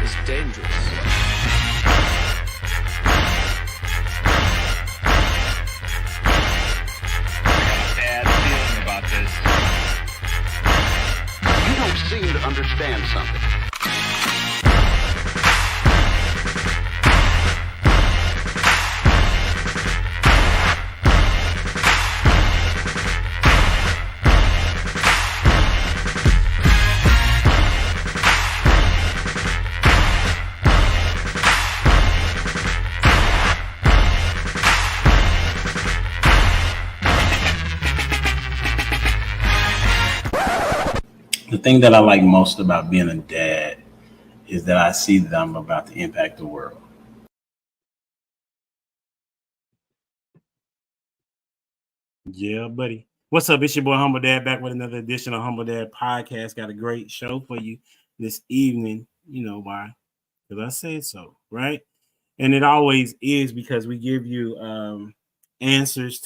is dangerous. Bad feeling about this. You don't seem to understand something. The thing that I like most about being a dad is that I see that I'm about to impact the world. Yeah, buddy. What's up? It's your boy Humble Dad back with another edition of Humble Dad Podcast. Got a great show for you this evening. You know why? Because I said so, right? And it always is because we give you answers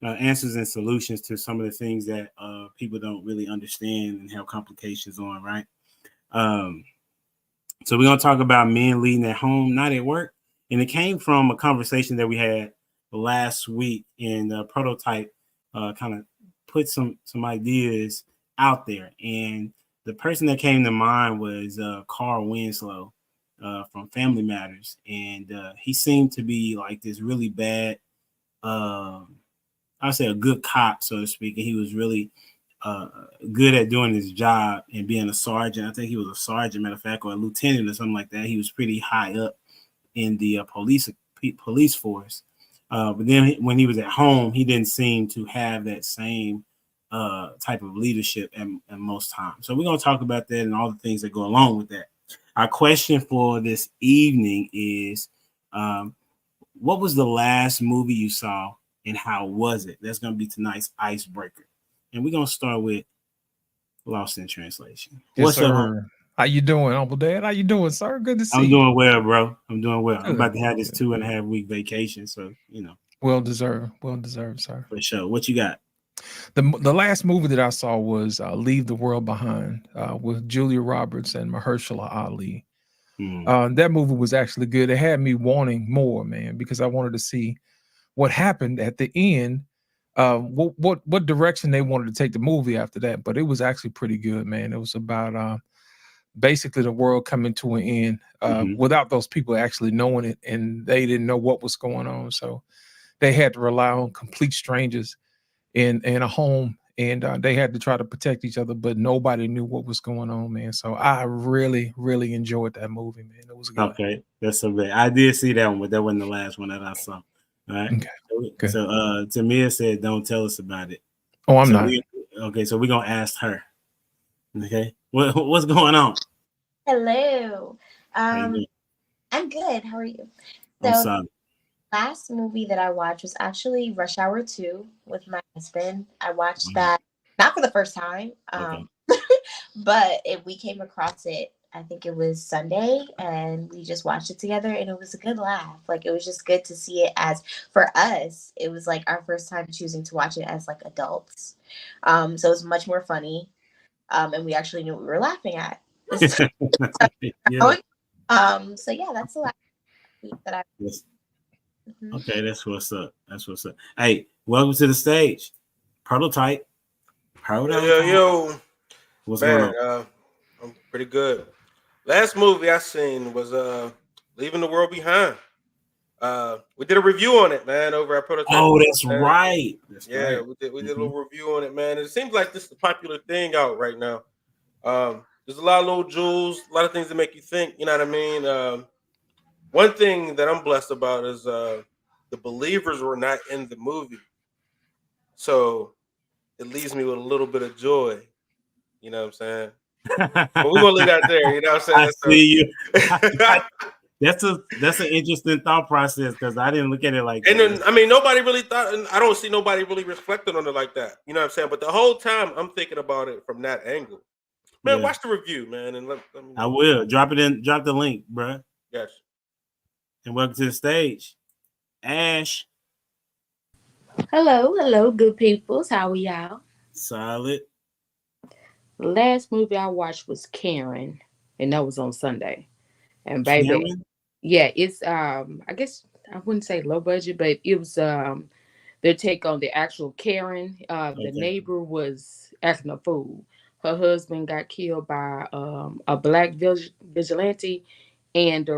and solutions to some of the things that people don't really understand and have complications on, right? So we're going to talk about men leading at home, not at work. And it came from a conversation that we had last week, and Prototype kind of put some ideas out there. And the person that came to mind was Carl Winslow from Family Matters. And he seemed to be like this really bad, I'd say a good cop, so to speak. And he was really good at doing his job and being a sergeant. I think he was a sergeant, matter of fact, or a lieutenant or something like that. He was pretty high up in the police force. But then when he was at home, he didn't seem to have that same type of leadership at most times. So we're going to talk about that and all the things that go along with that. Our question for this evening is, what was the last movie you saw and how was it? That's going to be tonight's icebreaker. And we're going to start with Lost in Translation. Yes, What's sir. up? How you doing, Uncle Dad? How you doing, sir? Good to see you. I'm doing well, bro. I'm doing well. Good. I'm about to have this 2.5 week vacation. So, you know. Well deserved, sir. For sure. What you got? The last movie that I saw was Leave the World Behind with Julia Roberts and Mahershala Ali. That movie was actually good. It had me wanting more, man, because I wanted to see what happened at the end. What direction they wanted to take the movie after that, but it was actually pretty good, man. It was about basically the world coming to an end without those people actually knowing it, and they didn't know what was going on, so they had to rely on complete strangers in a home, and they had to try to protect each other, but nobody knew what was going on, man. So I really, really enjoyed that movie, man. It was good. Okay, that's so bad. I did see that one, but that wasn't the last one that I saw. All right. Okay. So Tamia said, "Don't tell us about it." Oh, I'm not. Okay, so we're gonna ask her. Okay, what's going on? Hello. I'm good. How are you? So, last movie that I watched was actually Rush Hour 2 with my husband. I watched that not for the first time, but we came across it. I think it was Sunday, and we just watched it together, and it was a good laugh. Like, it was just good to see it as, for us, it was like our first time choosing to watch it as like adults. So it was much more funny, and we actually knew what we were laughing at. So yeah, that's the last week that I. Okay, that's what's up. Hey, welcome to the stage, Prototype. Yo. What's going on? I'm pretty good. Last movie I seen was Leaving the World Behind. We did a review on it, man, over at Prototype. Oh, that's right. We did a little review on it, man. It seems like this is a popular thing out right now. There's a lot of little jewels, a lot of things that make you think, you know what I mean? One thing that I'm blessed about is the believers were not in the movie. So it leaves me with a little bit of joy. You know what I'm saying? But we're gonna leave that there, you know what I'm saying? I see you. That's an interesting thought process because I didn't look at it like and that. Then, I mean, nobody really thought, and I don't see nobody really reflecting on it like that. You know what I'm saying? But the whole time I'm thinking about it from that angle. Man, watch the review, man, and let me know. I will. Drop the link, bro. Yes. And welcome to the stage, Ash. Hello, good peoples. How are y'all? Solid. The last movie I watched was Karen, and that was on Sunday. And baby, Cameron? yeah, it's I guess I wouldn't say low budget, but it was their take on the actual Karen. The Okay. neighbor was acting a fool. Her husband got killed by a black vigilante, and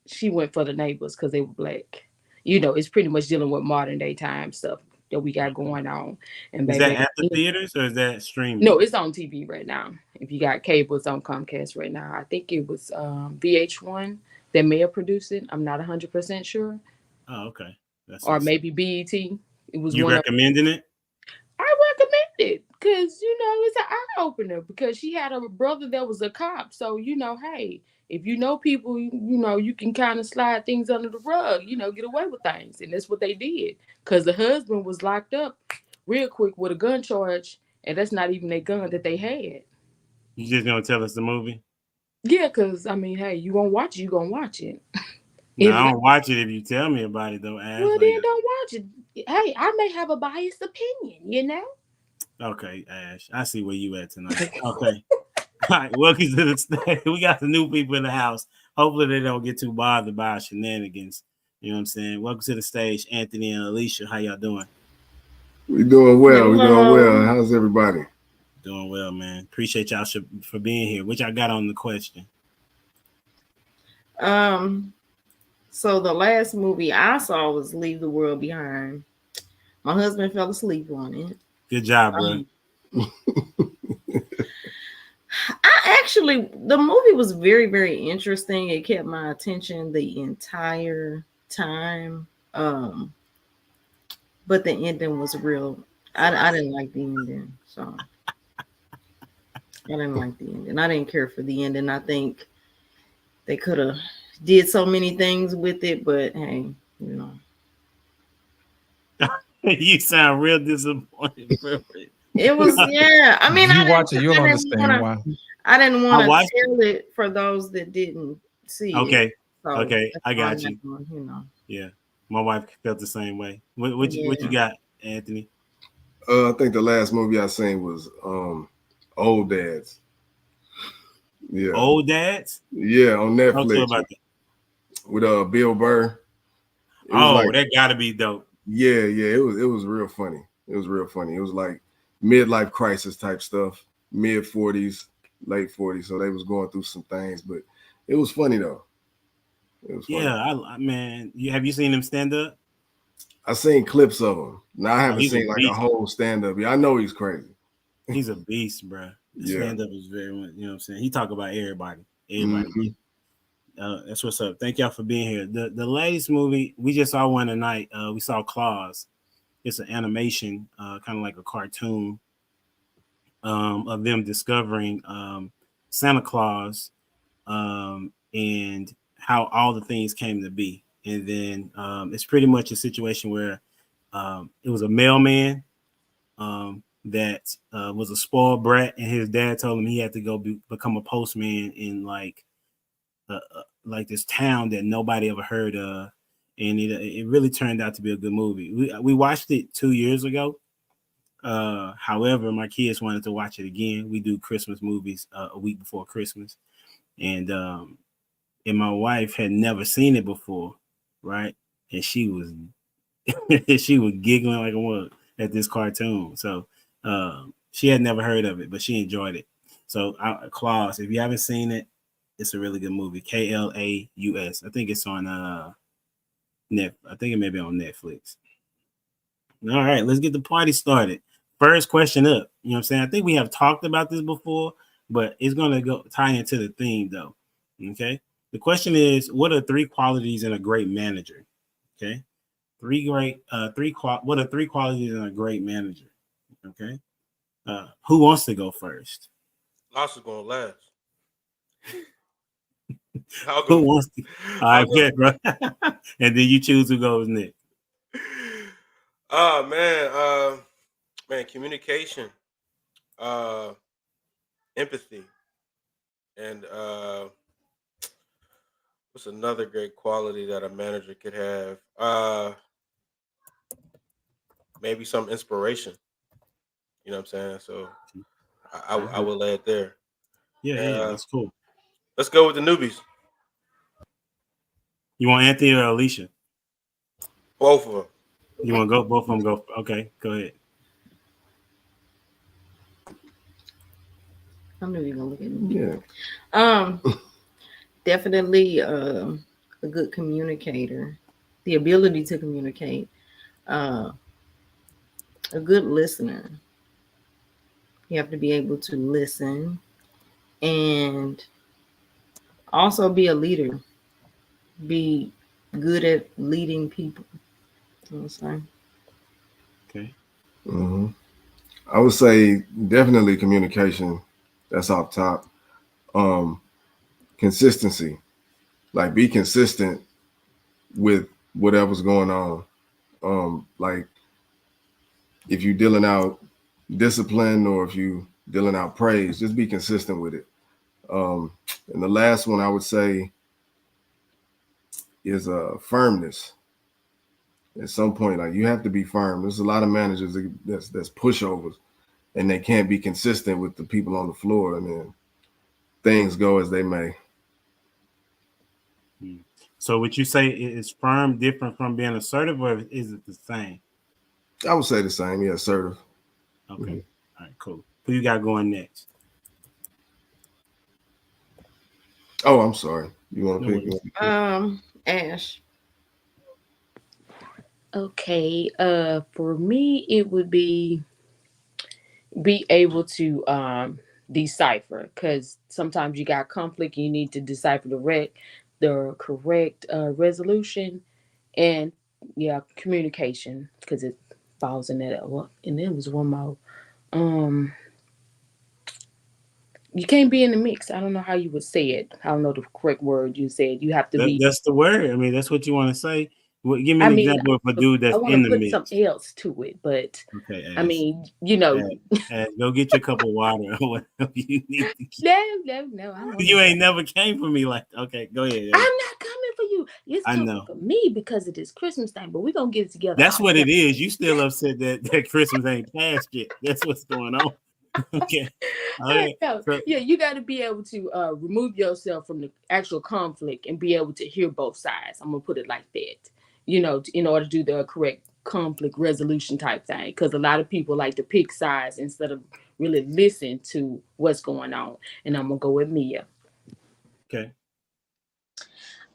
she went for the neighbors because they were black. You know, it's pretty much dealing with modern day time stuff that we got going on. And Is that baby, at the theaters or is that streaming? no, it's on TV right now. If you got cable, it's on Comcast right now. I think it was VH1 that may have produced it. I'm not 100% sure. Oh, okay. Or maybe BET. It was you one recommending it? I recommend it because it's an eye opener because she had a brother that was a cop. So hey, if you know people, you can kind of slide things under the rug, get away with things, and that's what they did. Because the husband was locked up real quick with a gun charge, and that's not even a gun that they had. You just gonna tell us the movie? Yeah, because hey, you gonna watch it, you gonna watch it. No, I don't watch it if you tell me about it though, Ash. Well, then don't watch it. Hey, I may have a biased opinion, Okay, Ash. I see where you at tonight. Okay. All right, welcome to the stage. We got the new people in the house. Hopefully they don't get too bothered by our shenanigans. You know what I'm saying? Welcome to the stage, Anthony and Alicia. How y'all doing? We doing well. We doing well. How's everybody? Doing well, man. Appreciate y'all for being here. What y'all got on the question? So the last movie I saw was Leave the World Behind. My husband fell asleep on it. Good job, bro. The movie was very, very interesting. It kept my attention the entire time. But the ending was real. I didn't like the ending. So I didn't like the ending. I didn't care for the ending. I think they could have did so many things with it, but hey, You sound real disappointed, bro. It was, yeah. I mean, you watch it, you'll understand why. I didn't want to tell it for those that didn't see it. So okay, I got you. Yeah, my wife felt the same way. What you got, Anthony? I think the last movie I seen was Old Dads. Yeah. Old Dads? Yeah, on Netflix. About that. With Bill Burr. That gotta be dope. Yeah, it was real funny. It was real funny. It was like midlife crisis type stuff, mid 40s, late 40s. So they was going through some things, but it was funny though. It was funny. Yeah, have you seen him stand up? I seen clips of him. Now I haven't seen like a whole stand up. Yeah, I know he's crazy. He's a beast, bro. Stand up is very, you know what I'm saying. He talk about everybody. Mm-hmm. That's what's up. Thank y'all for being here. The latest movie we just saw one tonight. We saw Claus. It's an animation, kind of like a cartoon, of them discovering Santa Claus, and how all the things came to be. And then it's pretty much a situation where it was a mailman that was a spoiled brat, and his dad told him he had to go become a postman in like this town that nobody ever heard of, and it really turned out to be a good movie. We watched it 2 years ago. However, my kids wanted to watch it again. We do Christmas movies a week before Christmas, and my wife had never seen it before, right? And she was giggling like a mug at this cartoon. So she had never heard of it, but she enjoyed it. So Claus, if you haven't seen it, it's a really good movie. Klaus. I think it's on I think it may be on Netflix. All right, let's get the party started. First question up. You know what I'm saying? I think we have talked about this before, but it's gonna tie into the theme though. Okay. The question is, what are 3 qualities in a great manager? Okay. What are 3 qualities in a great manager? Okay. Who wants to go first? Lots is gonna last. Who wants to? All right, bro. And then you choose who goes next. Oh man, communication, empathy, and what's another great quality that a manager could have? Maybe some inspiration. You know what I'm saying? So I will add there. Yeah, that's cool. Let's go with the newbies. You want Anthony or Alicia? Both of them. You want to go? Both of them go. Okay, go ahead. I'm not even gonna look at me. Yeah. Definitely a good communicator, the ability to communicate, a good listener. You have to be able to listen and also be a leader. Be good at leading people. You know what I'm saying? Okay. Mm-hmm. I would say definitely communication. That's off top. Consistency. Like be consistent with whatever's going on. Like if you're dealing out discipline or if you dealing out praise, just be consistent with it. And the last one I would say is firmness. At some point, like you have to be firm. There's a lot of managers that's pushovers, and they can't be consistent with the people on the floor, and then things go as they may. So would you say is firm different from being assertive, or is it the same? I would say the same. Yeah, assertive. Okay. Mm-hmm. All right, cool. Who you got going next? Oh, I'm sorry. You want to pick? Ash. Okay. For me, it would be able to decipher, because sometimes you got conflict, you need to decipher the correct resolution, and communication, because it falls in that. And there was one more. You can't be in the mix. I don't know how you would say it. I don't know the correct word you said. You have to be. That's the word. I mean, that's what you want to say. Well, give me an example of a dude that's in the mix. I want to put something else to it, but okay. I mean, go get your cup of water or whatever you need. No. You ain't never came for me like. Okay, go ahead. I'm not coming for you. It's coming for me because it is Christmas time, but we're gonna get it together. That's what it is. You still upset that Christmas ain't passed yet. That's what's going on. Okay. Right. Yeah, you got to be able to remove yourself from the actual conflict and be able to hear both sides. I'm gonna put it like that. In order to do the correct conflict resolution type thing, because a lot of people like to pick sides instead of really listen to what's going on. And I'm gonna go with Mia. Okay.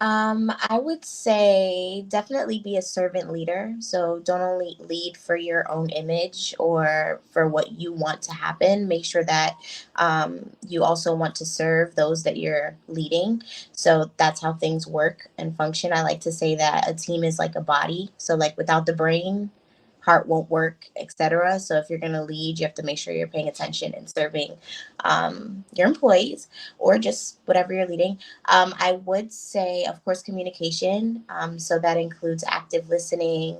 I would say definitely be a servant leader. So don't only lead for your own image or for what you want to happen. Make sure that you also want to serve those that you're leading. So that's how things work and function. I like to say that a team is like a body. So like without the brain, heart won't work, etc. So if you're going to lead, you have to make sure you're paying attention and serving your employees or just whatever you're leading. I would say, of course, communication. So that includes active listening,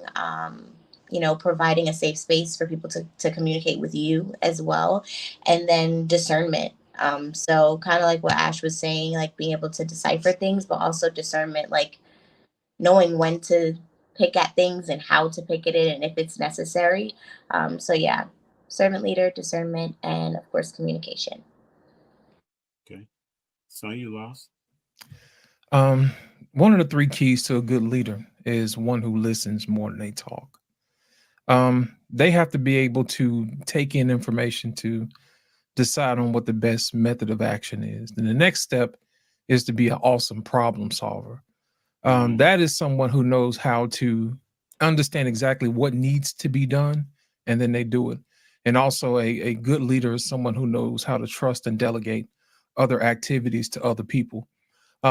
providing a safe space for people to communicate with you as well. And then discernment. So kind of like what Ash was saying, like being able to decipher things, but also discernment, like knowing when to pick at things and how to pick at it and if it's necessary. Servant leader, discernment, and of course, communication. Okay. So you lost? One of the three keys to a good leader is one who listens more than they talk. They have to be able to take in information to decide on what the best method of action is. Then the next step is to be an awesome problem solver. That is someone who knows how to understand exactly what needs to be done, and then they do it. And also a good leader is someone who knows how to trust and delegate other activities to other people,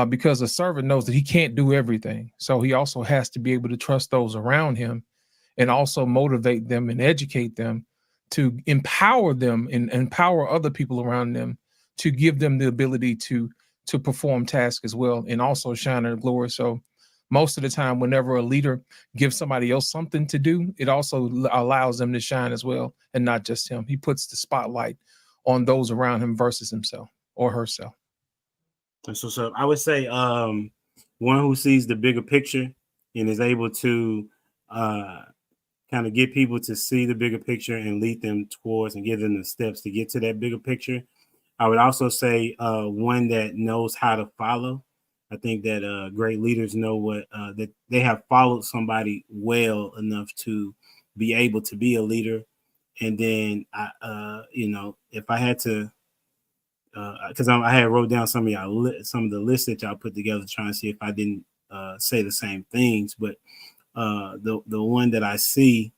because a servant knows that he can't do everything. So he also has to be able to trust those around him and also motivate them and educate them to empower them and empower other people around them to give them the ability to perform tasks as well and also shine their glory. So most of the time, whenever a leader gives somebody else something to do, it also allows them to shine as well, and not just him. He puts the spotlight on those around him versus himself or herself. So I would say one who sees the bigger picture and is able to kind of get people to see the bigger picture and lead them towards and give them the steps to get to that bigger picture. I would also say one that knows how to follow I think that great leaders know what that they have followed somebody well enough to be able to be a leader. And then if I had to, because I had wrote down some of the lists that y'all put together, trying to see if I didn't say the same things. But the one that I see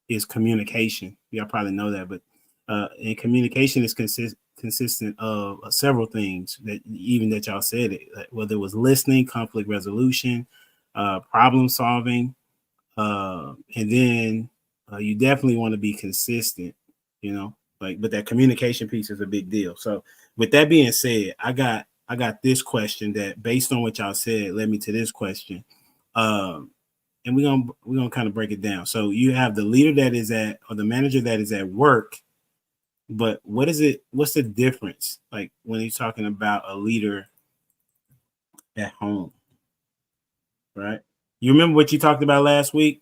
is communication. Y'all probably know that, but and communication is consistent of several things that y'all said it, whether it was listening, conflict resolution, problem solving, and then you definitely want to be consistent, but that communication piece is a big deal. So with that being said, I got this question that, based on what y'all said, led me to this question. And we're gonna kind of break it down. So you have the leader that is or the manager that is at work, but what's the difference, like, when you're talking about a leader at home, right? You remember what you talked about last week,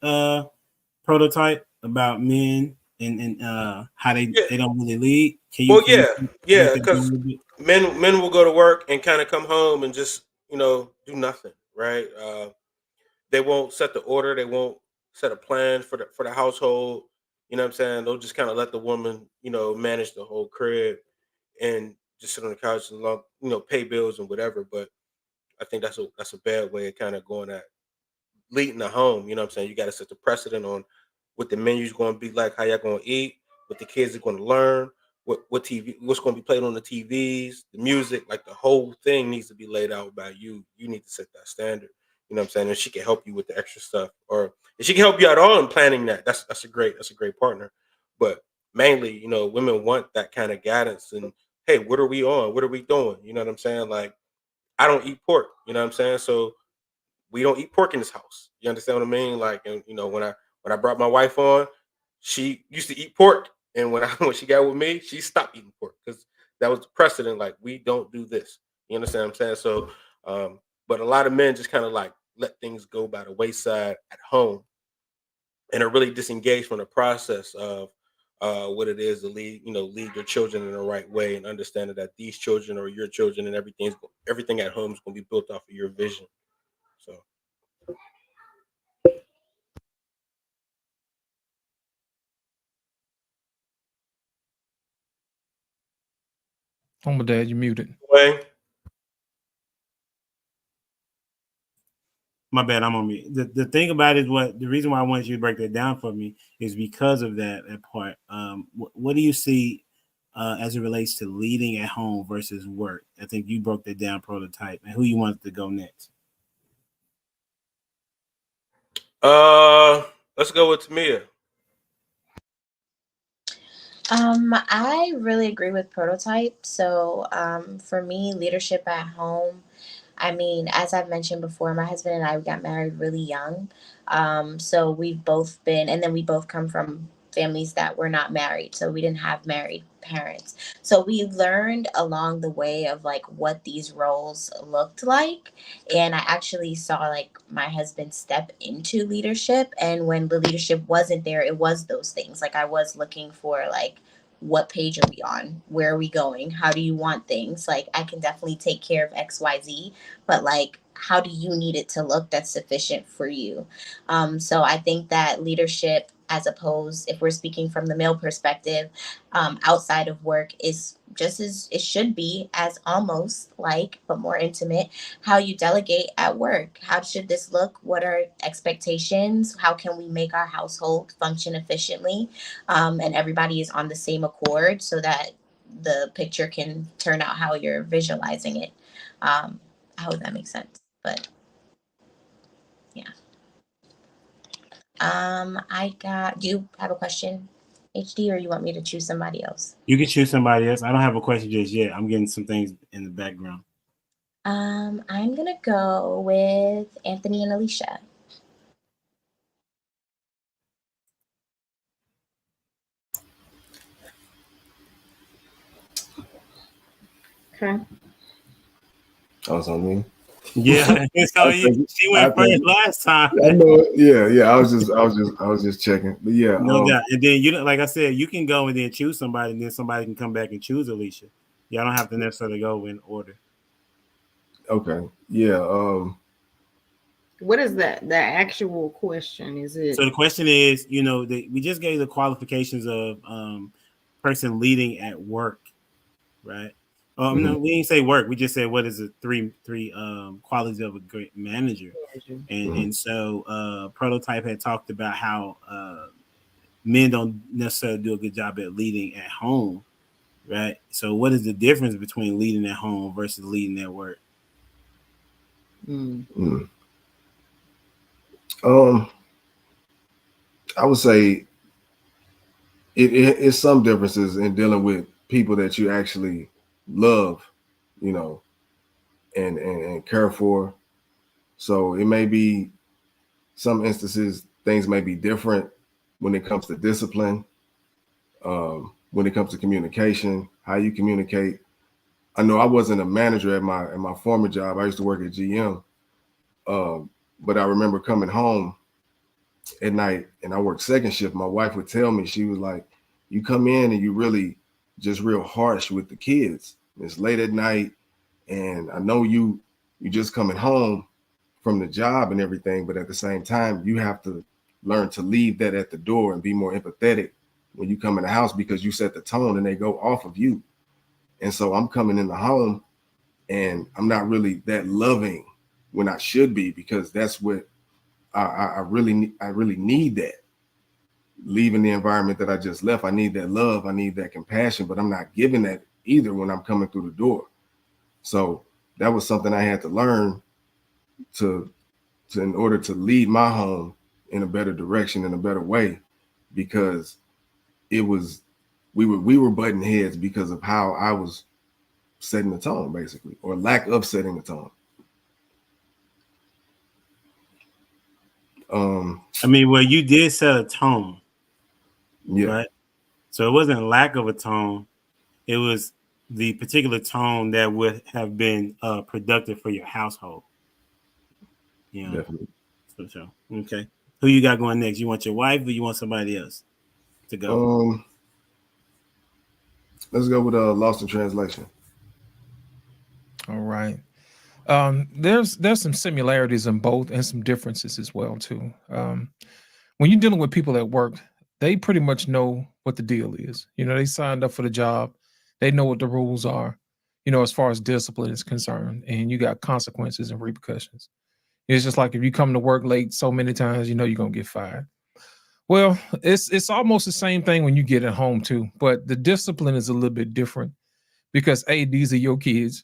Prototype, about men and how they don't really lead? Because men will go to work and kind of come home and just do nothing, right? They won't set the order. They won't set a plan for the household. You know what I'm saying? They'll just kind of let the woman, manage the whole crib and just sit on the couch and pay bills and whatever. But I think that's a bad way of kind of going at leading the home. You know what I'm saying? You got to set the precedent on what the menu's going to be like, how y'all going to eat, what the kids are going to learn, what's going to be played on the TVs, the music, like the whole thing needs to be laid out by you. You need to set that standard. You know what I'm saying? And she can help you with the extra stuff, or if she can help you at all in planning that, that's a great partner. But mainly, women want that kind of guidance. And hey, what are we on? What are we doing? You know what I'm saying? Like, I don't eat pork. You know what I'm saying? So we don't eat pork in this house. You understand what I mean? Like, and when I brought my wife on, she used to eat pork, and when she got with me, she stopped eating pork because that was the precedent. Like, we don't do this. You understand what I'm saying? So, but a lot of men just kind of like let things go by the wayside at home, and are really disengaged from the process of what it is to lead your children in the right way, and understanding that these children are your children, and everything at home is going to be built off of your vision. So. Oh, my dad, you muted. Wayne? My bad, I'm on mute. The thing about it is, the reason why I wanted you to break that down for me is because of that part. What do you see as it relates to leading at home versus work? I think you broke that down, Prototype. And who you wanted to go next? Let's go with Tamia. I really agree with Prototype. So for me, leadership at home, I mean, as I've mentioned before, my husband and I got married really young. So we've both been, and then we both come from families that were not married. So we didn't have married parents. So we learned along the way of like what these roles looked like. And I actually saw like my husband step into leadership. And when the leadership wasn't there, it was those things. Like, I was looking for like, what page are we on? Where are we going? How do you want things? Like, I can definitely take care of XYZ, but like, how do you need it to look that's sufficient for you? So I think that leadership, as opposed, if we're speaking from the male perspective, outside of work, is just as it should be, as almost like, but more intimate, how you delegate at work. How should this look? What are expectations? How can we make our household function efficiently? And everybody is on the same accord so that the picture can turn out how you're visualizing it. I hope that makes sense, but yeah. Do you have a question, HD, or you want me to choose somebody else? You can choose somebody else. I don't have a question just yet. I'm getting some things in the background. I'm gonna go with Anthony and Alicia. Okay. Oh, it's on me. Yeah, so she went first last time. I know. Yeah. I was just checking. But yeah, no doubt. And then like I said, you can go and then choose somebody, and then somebody can come back and choose Alicia. Y'all don't have to necessarily go in order. Okay. Yeah. What is that? The actual question is it? So the question is, we just gave the qualifications of person leading at work, right? No, we didn't say work. We just said what is the three qualities of a great manager, and so Prototype had talked about how men don't necessarily do a good job at leading at home, right? So what is the difference between leading at home versus leading at work? I would say it's some differences in dealing with people that you actually love, and care for. So it may be some instances things may be different when it comes to discipline, when it comes to communication, how you communicate. I know I wasn't a manager at my former job. I used to work at GM, but I remember coming home at night and I worked second shift. My wife would tell me, she was like, you come in and you really just real harsh with the kids. It's late at night and I know you just coming home from the job and everything, but at the same time, you have to learn to leave that at the door and be more empathetic when you come in the house because you set the tone and they go off of you. And so I'm coming in the home and I'm not really that loving when I should be, because that's what I really need. That leaving the environment that I just left, I need that love, I need that compassion, but I'm not giving that either when I'm coming through the door. So that was something I had to learn to in order to lead my home in a better direction, in a better way, because we were butting heads because of how I was setting the tone, basically, or lack of setting the tone. Well, you did set a tone. Yeah. Right. So it wasn't a lack of a tone. It was the particular tone that would have been productive for your household. Definitely. For sure. Okay. Who you got going next? You want your wife or you want somebody else to go? Let's go with Lost in Translation. All right. There's some similarities in both and some differences as well too. When you're dealing with people at work, they pretty much know what the deal is. They signed up for the job. They know what the rules are, as far as discipline is concerned, and you got consequences and repercussions. It's just like if you come to work late so many times, you're going to get fired. Well, it's almost the same thing when you get at home too, but the discipline is a little bit different because these are your kids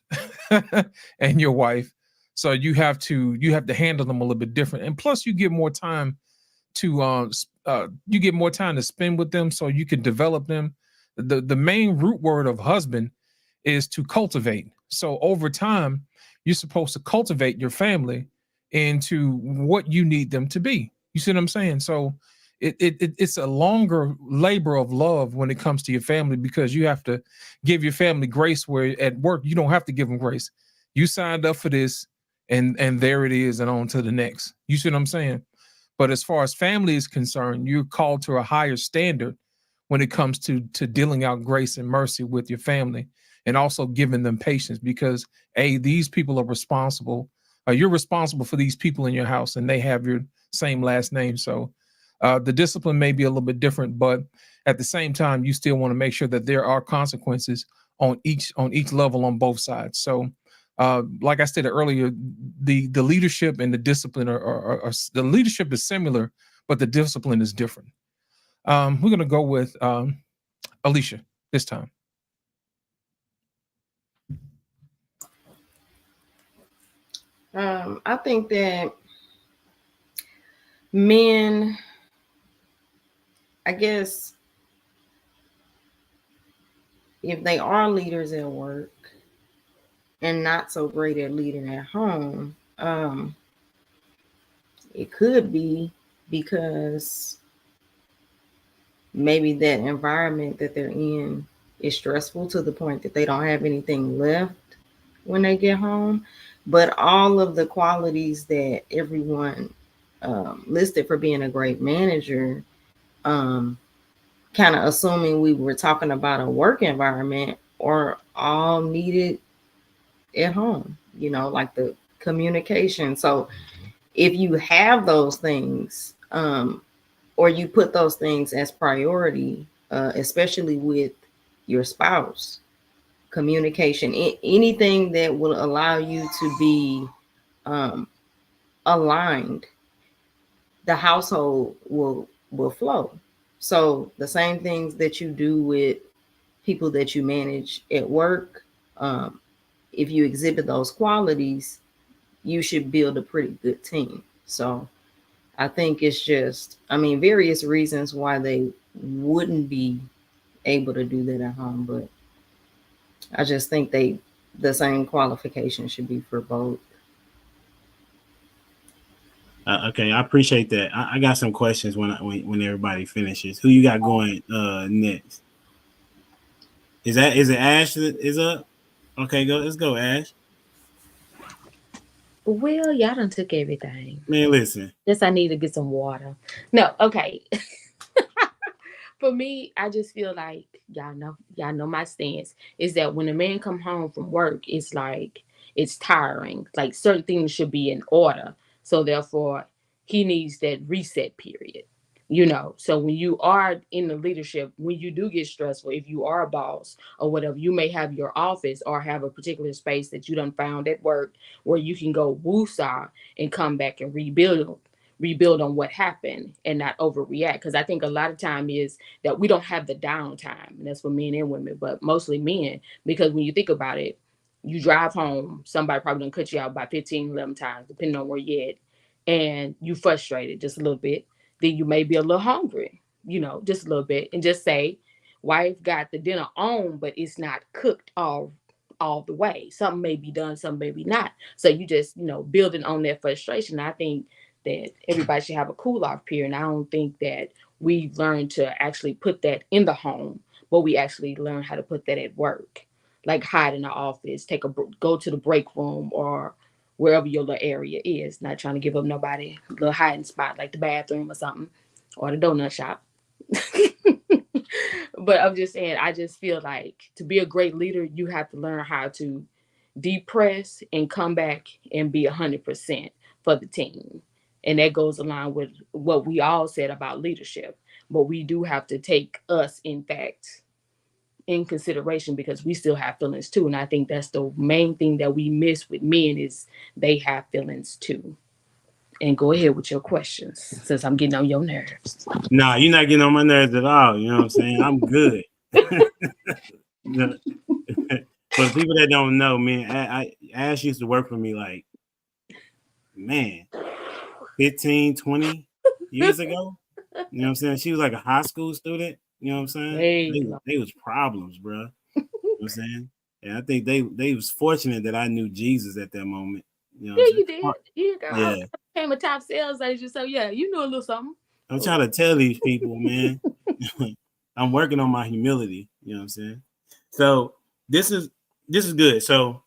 and your wife. So you have to handle them a little bit different. And plus you get more time to spend with them so you can develop them. The main root word of husband is to cultivate. So over time, you're supposed to cultivate your family into what you need them to be. You see what I'm saying? So it's a longer labor of love when it comes to your family, because you have to give your family grace where at work you don't have to give them grace. You signed up for this and there it is, and on to the next. You see what I'm saying? But as far as family is concerned, you're called to a higher standard when it comes to dealing out grace and mercy with your family, and also giving them patience, because these people are responsible. You're responsible for these people in your house, and they have your same last name. So the discipline may be a little bit different, but at the same time, you still want to make sure that there are consequences on each level on both sides. So like I said earlier, the leadership and the discipline are the leadership is similar, but the discipline is different. We're going to go with Alicia this time. I think that men, I guess, if they are leaders at work and not so great at leading at home, it could be because maybe that environment that they're in is stressful to the point that they don't have anything left when they get home. But all of the qualities that everyone listed for being a great manager, kind of assuming we were talking about a work environment, are all needed at home. like the communication. So if you have those things, or you put those things as priority, especially with your spouse, communication, anything that will allow you to be aligned, the household will flow. So the same things that you do with people that you manage at work, if you exhibit those qualities, you should build a pretty good team. So I think it's just, various reasons why they wouldn't be able to do that at home, but I just think the same qualification should be for both. Okay, I appreciate that. I got some questions when everybody finishes. Who you got going next? Is it Ash that is up? Okay, let's go, Ash. Well, y'all done took everything. Man, listen. Yes, I need to get some water. No, okay. For me, I just feel like y'all know my stance is that when a man come home from work, it's like it's tiring. Like certain things should be in order. So therefore, he needs that reset period. So when you are in the leadership, when you do get stressful, if you are a boss or whatever, you may have your office or have a particular space that you done found at work where you can go woosah and come back and rebuild on what happened and not overreact. Because I think a lot of time is that we don't have the downtime, and that's for men and women, but mostly men, because when you think about it, you drive home, somebody probably done cut you out by 15, 11 times, depending on where you're at, and you frustrated just a little bit. Then you may be a little hungry, just a little bit, and just say, wife got the dinner on, but it's not cooked all the way. Something may be done, some may be not. So you just, building on that frustration. I think that everybody should have a cool off period. And I don't think that we've learned to actually put that in the home, but we actually learn how to put that at work, like hide in the office, go to the break room or wherever your little area is. Not trying to give up nobody a little hiding spot like the bathroom or something or the donut shop. But I'm just saying, I just feel like to be a great leader, you have to learn how to depress and come back and be 100% for the team. And that goes along with what we all said about leadership. But we do have to take us, in fact, in consideration because we still have feelings too. And I think that's the main thing that we miss with men is they have feelings too. And go ahead with your questions since I'm getting on your nerves. Nah, you're not getting on my nerves at all. You know what I'm saying? I'm good. For the people that don't know, man, Ash used to work for me like, man, 15, 20 years ago. You know what I'm saying? She was like a high school student. You know what I'm saying? They was problems, bro. You know what I'm saying? And I think they was fortunate that I knew Jesus at that moment. You know yeah, you did. You yeah. Became a top sales agent, so yeah, you knew a little something. I'm trying to tell these people, man. I'm working on my humility. You know what I'm saying? So this is good. So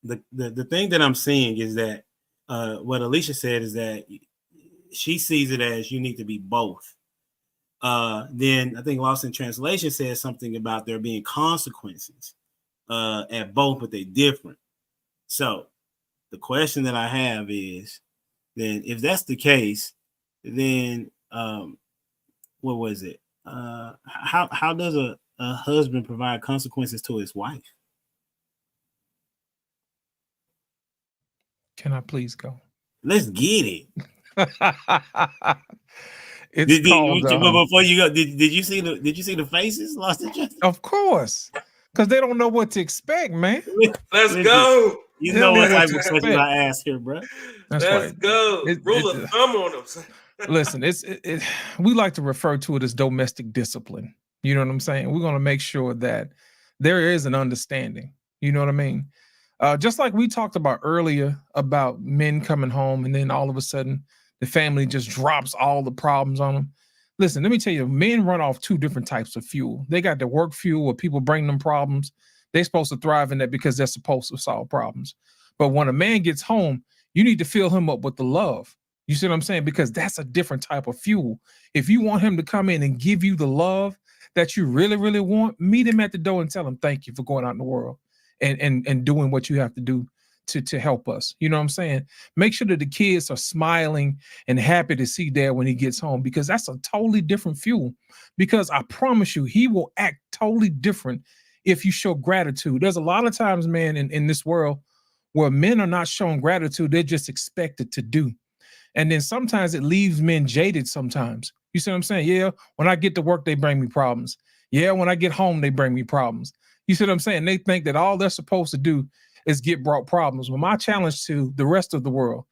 the thing that I'm seeing is that what Alicia said is that she sees it as you need to be both. Then I think Lost in Translation says something about there being consequences at both, but they're different. So the question that I have is, then if that's the case, then what was it? How does a husband provide consequences to his wife? Can I please go? Let's get it. Before you go, did you see the faces? Lost in Translation? Of course, because they don't know what to expect, man. Let's go. You know what type of questions I ask here, bro. That's Let's right. go. Rule of thumb on them. Listen, we like to refer to it as domestic discipline. You know what I'm saying? We're going to make sure that there is an understanding. You know what I mean? Just like we talked about earlier about men coming home and then all of a sudden the family just drops all the problems on them. Listen, let me tell you, men run off two different types of fuel. They got the work fuel where people bring them problems. They're supposed to thrive in that because they're supposed to solve problems. But when a man gets home, you need to fill him up with the love. You see what I'm saying? Because that's a different type of fuel. If you want him to come in and give you the love that you really, really want, meet him at the door and tell him thank you for going out in the world and doing what you have to do to help us. You know what I'm saying? Make sure that the kids are smiling and happy to see dad when he gets home, because that's a totally different fuel. Because I promise you, he will act totally different if you show gratitude. There's a lot of times, man, in this world where men are not showing gratitude, they're just expected to do. And then sometimes it leaves men jaded sometimes. You see what I'm saying? Yeah, when I get to work, they bring me problems. Yeah, when I get home, they bring me problems. You see what I'm saying? They think that all they're supposed to do is get brought problems. Well, my challenge to the rest of the world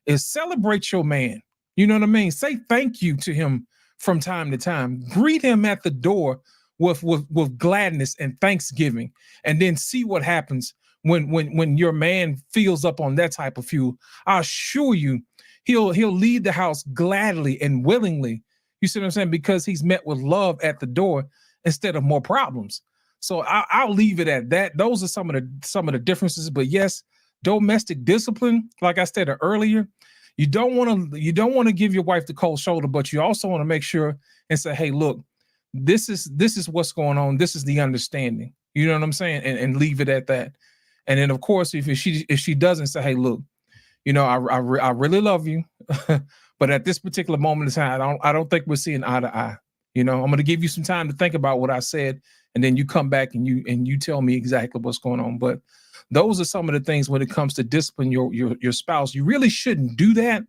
is celebrate your man. You know what I mean? Say thank you to him from time to time. Greet him at the door with gladness and thanksgiving, and then see what happens when your man fills up on that type of fuel. I assure you, he'll leave the house gladly and willingly. You see what I'm saying? Because he's met with love at the door instead of more problems. So I'll leave it at that. Those are some of the differences. But yes, domestic discipline, like I said earlier, you don't want to give your wife the cold shoulder, but you also want to make sure and say, hey, look, this is what's going on. This is the understanding. You know what I'm saying? And leave it at that. And then of course, if she doesn't say, hey, look, you know, I really love you, but at this particular moment in time, I don't think we're seeing eye to eye. You know, I'm going to give you some time to think about what I said, and then you come back and you tell me exactly what's going on. But those are some of the things when it comes to discipline your spouse. You really shouldn't do that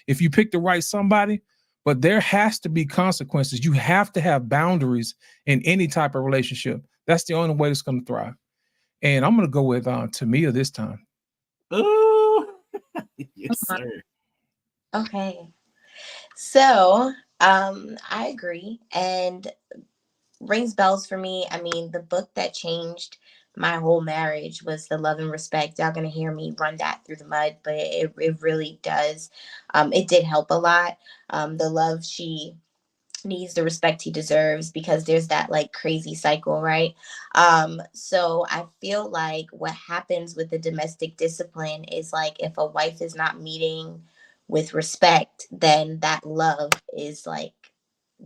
if you pick the right somebody, but there has to be consequences. You have to have boundaries in any type of relationship. That's the only way it's going to thrive. And I'm going to go with Tamia this time. Oh, yes, sir. Okay. So I agree, and rings bells for me. I mean, the book that changed my whole marriage was The Love and Respect. Y'all gonna hear me run that through the mud, but it really does. It did help a lot. The love she needs, the respect he deserves, because there's that like crazy cycle, right? So I feel like what happens with the domestic discipline is like if a wife is not meeting with respect, then that love is like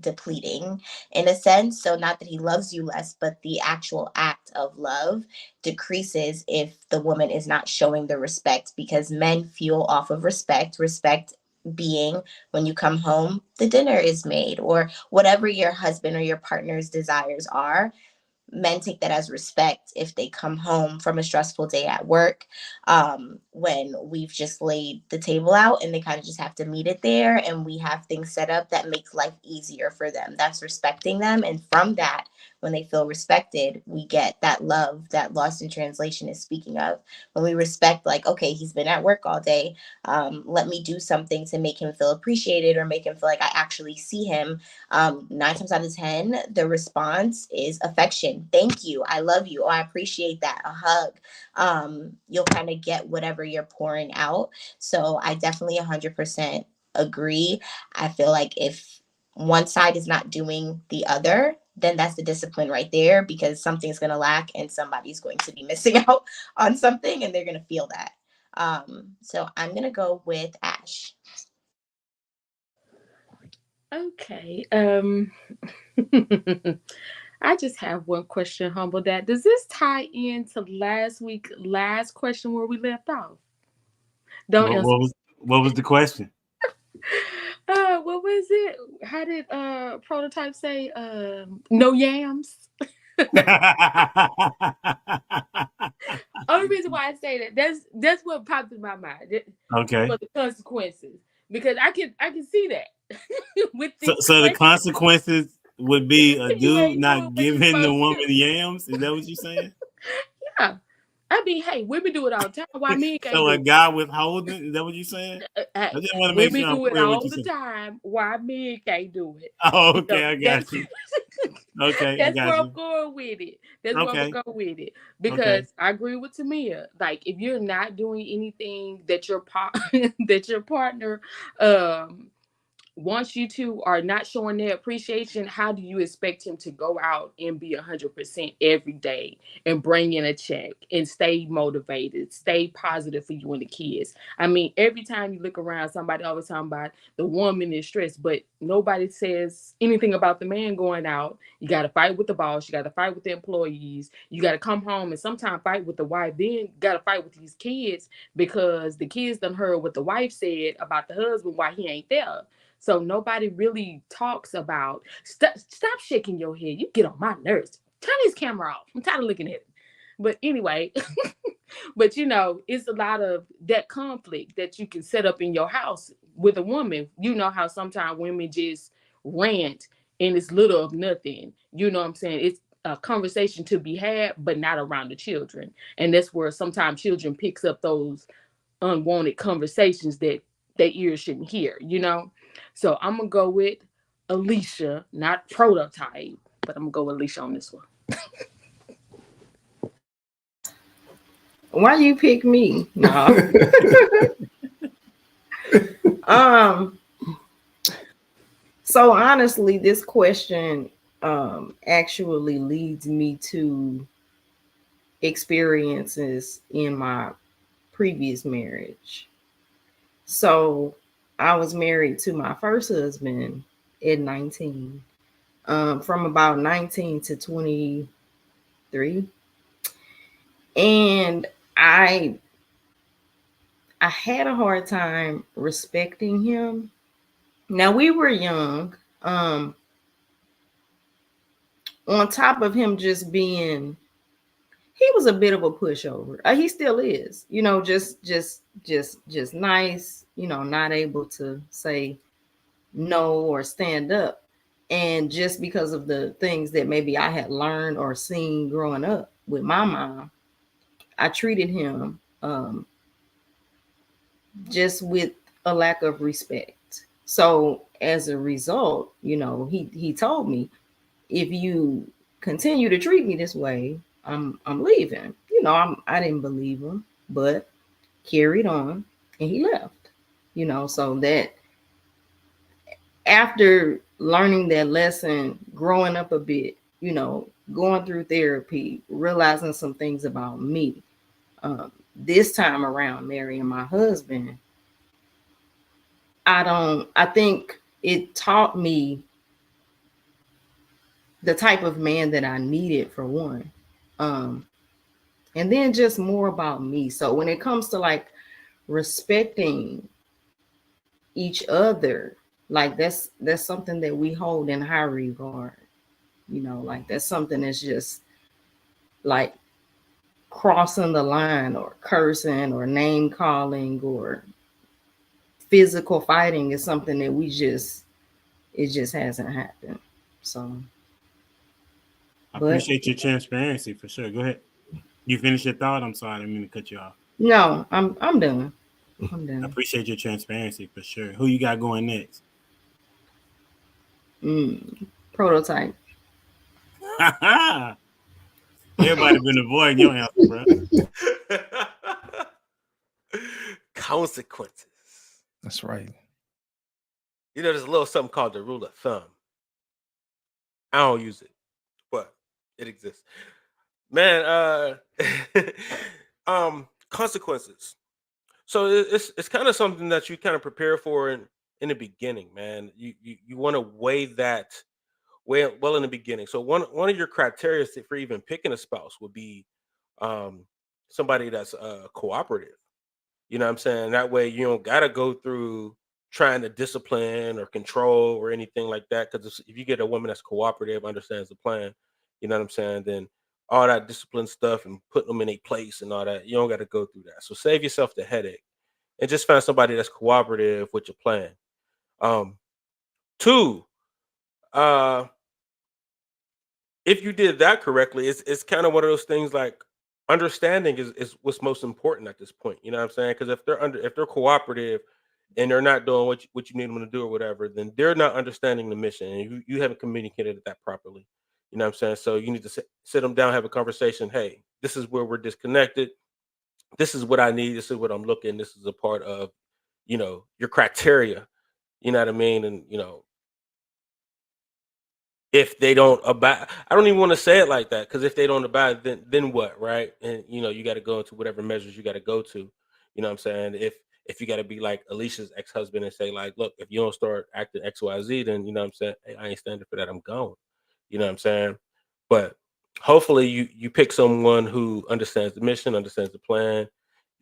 depleting in a sense. So not that he loves you less, but the actual act of love decreases if the woman is not showing the respect, because men fuel off of respect being when you come home, the dinner is made, or whatever your husband or your partner's desires are. Men take that as respect if they come home from a stressful day at work, when we've just laid the table out and they kind of just have to meet it there, and we have things set up that makes life easier for them. That's respecting them. And from that, when they feel respected, we get that love that Lost in Translation is speaking of. When we respect, like, okay, he's been at work all day, let me do something to make him feel appreciated or make him feel like I actually see him. 9 times out of 10, the response is affection. Thank you. I love you. Oh, I appreciate that. A hug. You'll kind of get whatever you're pouring out. So I definitely 100% agree. I feel like if one side is not doing the other, then that's the discipline right there, because something's going to lack and somebody's going to be missing out on something, and they're going to feel that. So I'm going to go with Ash. Okay. I just have one question, Humble Dad. Does this tie into last question where we left off? Don't answer. What was the question? What was it? How did Prototype say? No yams. Only reason why I say that's what popped in my mind. Okay. For the consequences, because I can see that. With so the consequences would be a dude not giving the woman yams. Is that what you're saying? Yeah. I mean, hey, women do it all the time. Why men can't? So a guy withholding? Is that what you're saying? I just want to make sure women do it all the time. Why men can't do it? Oh, okay, I got you. Okay, that's where I'm going with it. That's where I'm going with it, because I agree with Tamia. Like, if you're not doing anything that your partner once you two are not showing their appreciation, how do you expect him to go out and be 100% every day and bring in a check and stay motivated, stay positive for you and the kids? I mean, every time you look around, somebody always talking about the woman is stressed, but nobody says anything about the man going out. You got to fight with the boss. You got to fight with the employees. You got to come home and sometimes fight with the wife. Then got to fight with these kids because the kids done heard what the wife said about the husband while he ain't there. So nobody really talks about stop shaking your head. You get on my nerves. Turn his camera off. I'm tired of looking at it. But anyway, but you know, it's a lot of that conflict that you can set up in your house with a woman. You know how sometimes women just rant and it's little of nothing. You know what I'm saying? It's a conversation to be had, but not around the children. And that's where sometimes children picks up those unwanted conversations that their ears shouldn't hear, you know? So I'm gonna go with Alicia, not Prototype, but I'm gonna go with Alicia on this one. Why you pick me? No. So honestly, this question actually leads me to experiences in my previous marriage. So I was married to my first husband at 19, from about 19 to 23. And I had a hard time respecting him. Now we were young. On top of him just being, he was a bit of a pushover. He still is, you know, just nice, you know, not able to say no or stand up. And just because of the things that maybe I had learned or seen growing up with my mom, I treated him just with a lack of respect. So as a result, you know, he told me, if you continue to treat me this way, I'm leaving. You know, I didn't believe him, but carried on and he left. You know, so that after learning that lesson, growing up a bit, you know, going through therapy, realizing some things about me, this time around marrying my husband, I think it taught me the type of man that I needed, for one. And then just more about me. So when it comes to like respecting each other, like that's something that we hold in high regard. You know, like that's something that's just like crossing the line or cursing or name calling or physical fighting is something that it just hasn't happened. So I appreciate your transparency for sure. Go ahead. You finish your thought? I'm sorry, I didn't mean to cut you off. No, I'm done. I'm done. I appreciate your transparency for sure. Who you got going next? Prototype. Everybody been avoiding your answer, bro. Consequences. That's right. You know, there's a little something called the rule of thumb. I don't use it, but it exists. Man, consequences. So it's kind of something that you kind of prepare for in the beginning, man. You want to weigh that well in the beginning. So one of your criteria for even picking a spouse would be somebody that's cooperative. You know what I'm saying? That way you don't gotta go through trying to discipline or control or anything like that. Because if you get a woman that's cooperative, understands the plan, you know what I'm saying, then all that discipline stuff and putting them in a place and all that, you don't got to go through that. So save yourself the headache and just find somebody that's cooperative with your plan. Two, if you did that correctly, it's kind of one of those things like understanding is what's most important at this point. You know what I'm saying? Because if they're cooperative and they're not doing what you need them to do or whatever, then they're not understanding the mission and you haven't communicated that properly. You know what I'm saying? So you need to sit them down, have a conversation. Hey, this is where we're disconnected. This is what I need. This is what I'm looking. This is a part of, you know, your criteria. You know what I mean? And if they don't abide, I don't even want to say it like that, because if they don't abide, then what, right? And you got to go into whatever measures you got to go to. You know what I'm saying? If you got to be like Alicia's ex-husband and say like, look, if you don't start acting XYZ, then you know what I'm saying, hey, I ain't standing for that. I'm going. You know what I'm saying? But hopefully you pick someone who understands the mission, understands the plan.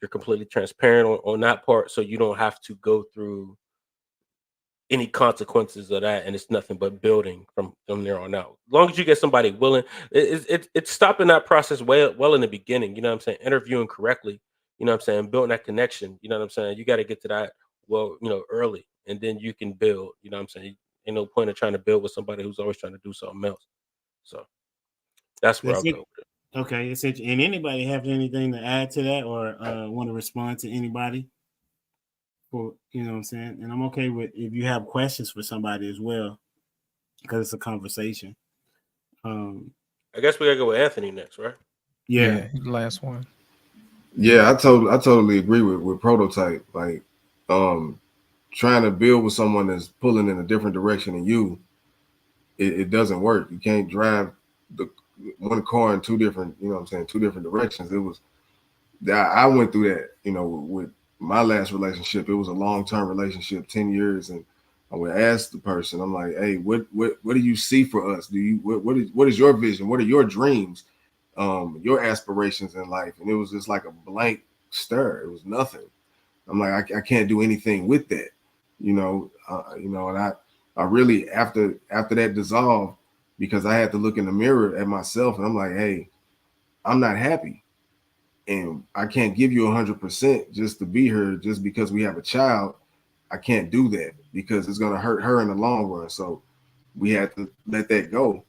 You're completely transparent on that part, so you don't have to go through any consequences of that, and it's nothing but building from there on out. As long as you get somebody willing, it's stopping that process well in the beginning. You know what I'm saying? Interviewing correctly. You know what I'm saying? Building that connection. You know what I'm saying? You got to get to that early, and then you can build. You know what I'm saying? Ain't no point of trying to build with somebody who's always trying to do something else. So that's where I'll go with it. Okay, and anybody have anything to add to that, or want to respond to anybody? For you know what I'm saying, and I'm okay with if you have questions for somebody as well, because it's a conversation. I guess we gotta go with Anthony next, right? Yeah, last one. Yeah, I totally agree with Prototype. Like, trying to build with someone that's pulling in a different direction than you, it doesn't work. You can't drive the one car in two different, two different directions. It was that I went through that, with my last relationship. It was a long-term relationship, 10 years, and I would ask the person, I'm like, hey, what do you see for us? What is your vision? What are your dreams? Your aspirations in life? And it was just like a blank stare. It was nothing. I'm like, I can't do anything with that, and I really, after that dissolved, because I had to look in the mirror at myself, and I'm like, hey, I'm not happy, and I can't give you 100% just to be here, just because we have a child. I can't do that because it's going to hurt her in the long run. So we had to let that go.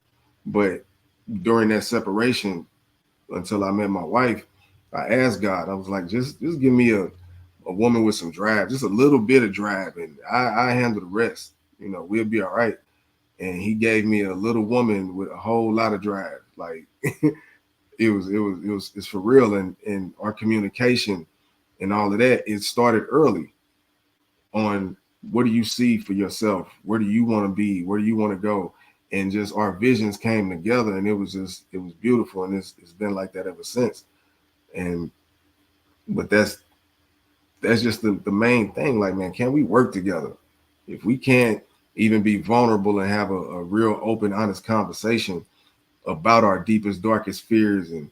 But during that separation, until I met my wife, I asked God, I was like, just give me a woman with some drive, just a little bit of drive, and I handle the rest. We'll be all right. And he gave me a little woman with a whole lot of drive. Like it's for real. And our communication and all of that, it started early on. What do you see for yourself? Where do you want to be? Where do you want to go? And just our visions came together, and it was beautiful. And it's been like that ever since. But that's just the main thing. Like, man, can we work together? If we can't even be vulnerable and have a real open, honest conversation about our deepest, darkest fears and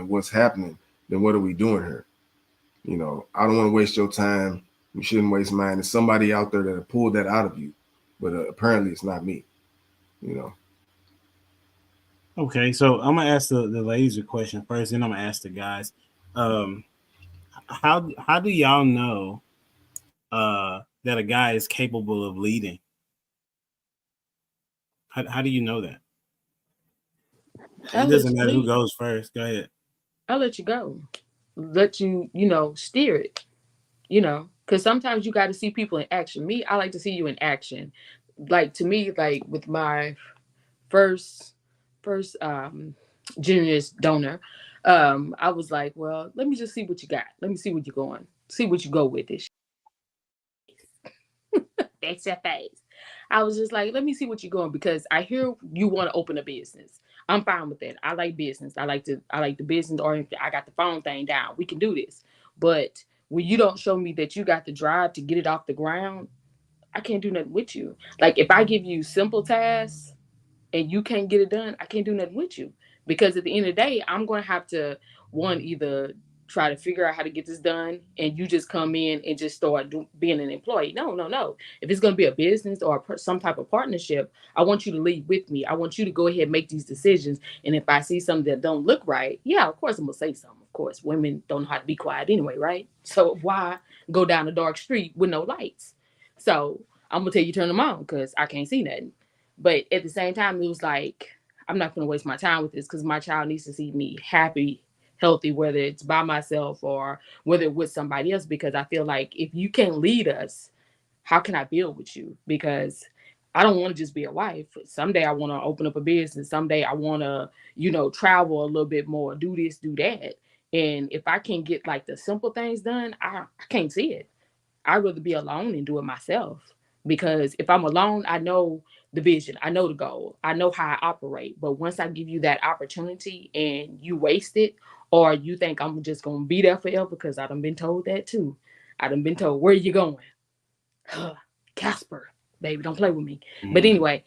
what's happening, then what are we doing here? I don't want to waste your time. You shouldn't waste mine. There's somebody out there that pulled that out of you, but apparently it's not me. Okay, so I'm gonna ask the ladies a question first, then I'm gonna ask the guys. How do y'all know that a guy is capable of leading? How do you know that? It doesn't matter who goes first. Go ahead. I'll let you go. Let you, steer it. Because sometimes you got to see people in action. Me, I like to see you in action. Like, to me, like with my first generous donor, I was like, well, let me just see what you got. Let me see what you're going. See what you go with this. That's your face. I was just like, let me see what you're going, because I hear you want to open a business. I'm fine with that. I like business. I like the business oriented. I got the phone thing down. We can do this. But when you don't show me that you got the drive to get it off the ground, I can't do nothing with you. Like, if I give you simple tasks and you can't get it done, I can't do nothing with you. Because at the end of the day, I'm going to have to, either try to figure out how to get this done, and you just come in and just start being an employee. No. If it's going to be a business or some type of partnership, I want you to lead with me. I want you to go ahead and make these decisions. And if I see something that don't look right, yeah, of course I'm going to say something. Of course, women don't know how to be quiet anyway, right? So why go down a dark street with no lights? So I'm going to tell you turn them on, because I can't see nothing. But at the same time, it was like, I'm not going to waste my time with this, because my child needs to see me happy, healthy, whether it's by myself or whether with somebody else. Because I feel like if you can't lead us, how can I build with you? Because I don't want to just be a wife. Someday I want to open up a business. Someday I want to, travel a little bit more, do this, do that. And if I can't get like the simple things done, I can't see it. I'd rather be alone and do it myself. Because if I'm alone, I know the vision, I know the goal, I know how I operate. But once I give you that opportunity and you waste it, or you think I'm just gonna be there forever, because I done been told that too. I done been told, where are you going? Casper, baby, don't play with me. But anyway,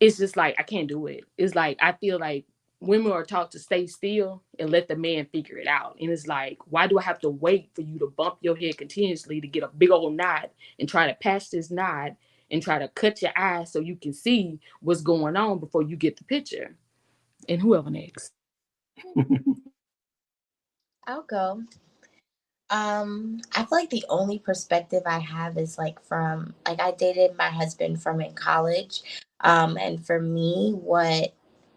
it's just like I can't do it. It's like I feel like women are taught to stay still and let the man figure it out. And it's like, why do I have to wait for you to bump your head continuously to get a big old knot and try to patch this knot and try to cut your eyes so you can see what's going on before you get the picture? And whoever next. I'll go. I feel like the only perspective I have is like from like I dated my husband from in college. And for me, what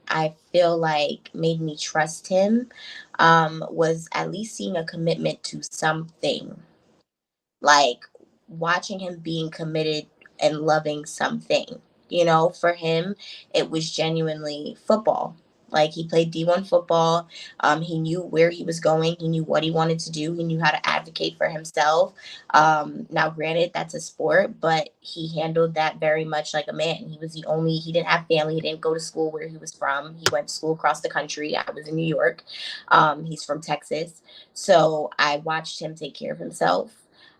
I feel like made me trust him was at least seeing a commitment to something, like watching him being committed and loving something. You know, for him, it was genuinely football. Like he played D1 football. He knew where he was going. He knew what he wanted to do. He knew how to advocate for himself. Now, granted, that's a sport, but he handled that very much like a man. He didn't have family. He didn't go to school where he was from. He went to school across the country. I was in New York. He's from Texas. So I watched him take care of himself.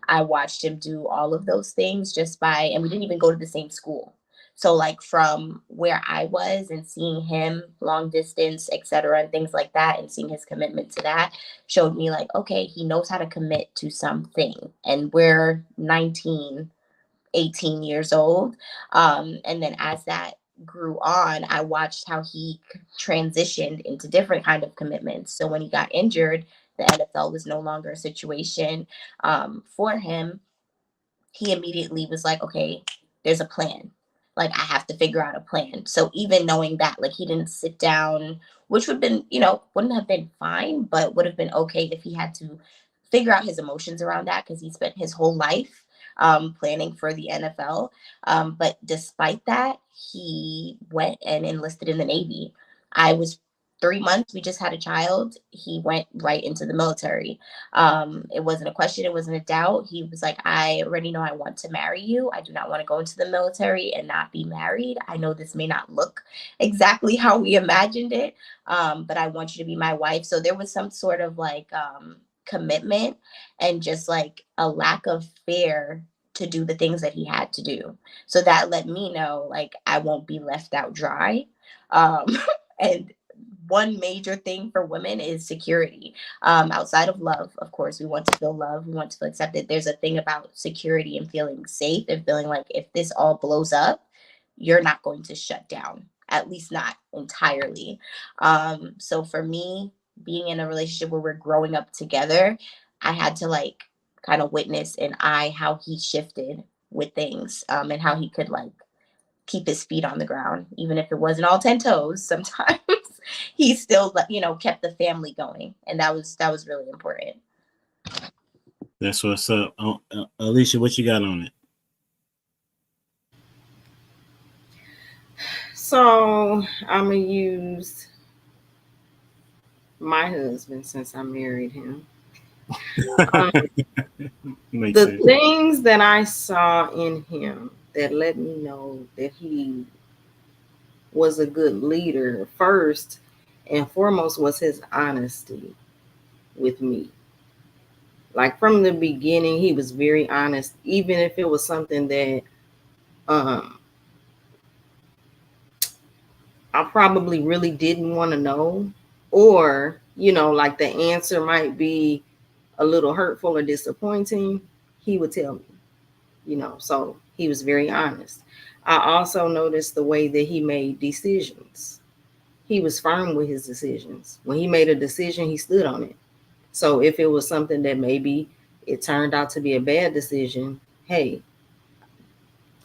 I watched him do all of those things and we didn't even go to the same school. So like from where I was and seeing him long distance, et cetera, and things like that, and seeing his commitment to that showed me like, okay, he knows how to commit to something. And we're 19, 18 years old. And then as that grew on, I watched how he transitioned into different kind of commitments. So when he got injured, the NFL was no longer a situation for him. He immediately was like, okay, there's a plan. Like I have to figure out a plan. So even knowing that, like he didn't sit down, which would have been, wouldn't have been fine, but would have been okay if he had to figure out his emotions around that, because he spent his whole life planning for the NFL. But despite that, he went and enlisted in the Navy. I was 3 months, we just had a child. He went right into the military. It wasn't a question, it wasn't a doubt. He was like, I already know I want to marry you. I do not want to go into the military and not be married. I know this may not look exactly how we imagined it, but I want you to be my wife. So there was some sort of like commitment and just like a lack of fear to do the things that he had to do. So that let me know like I won't be left out dry. And one major thing for women is security. Outside of love, of course, we want to feel love. We want to feel accepted. There's a thing about security and feeling safe and feeling like if this all blows up, you're not going to shut down, at least not entirely. So for me, being in a relationship where we're growing up together, I had to like kind of witness how he shifted with things, and how he could like keep his feet on the ground, even if it wasn't all 10 toes. Sometimes he still, kept the family going. And that was really important. That's what's up. Alicia, what you got on it? So I'm going to use my husband since I married him. The things that I saw in him that let me know that he was a good leader, first and foremost, was his honesty with me. Like from the beginning, he was very honest, even if it was something that I probably really didn't want to know, or, like the answer might be a little hurtful or disappointing, he would tell me, so he was very honest. I also noticed the way that he made decisions. He was firm with his decisions. When he made a decision, he stood on it. So if it was something that maybe it turned out to be a bad decision, hey,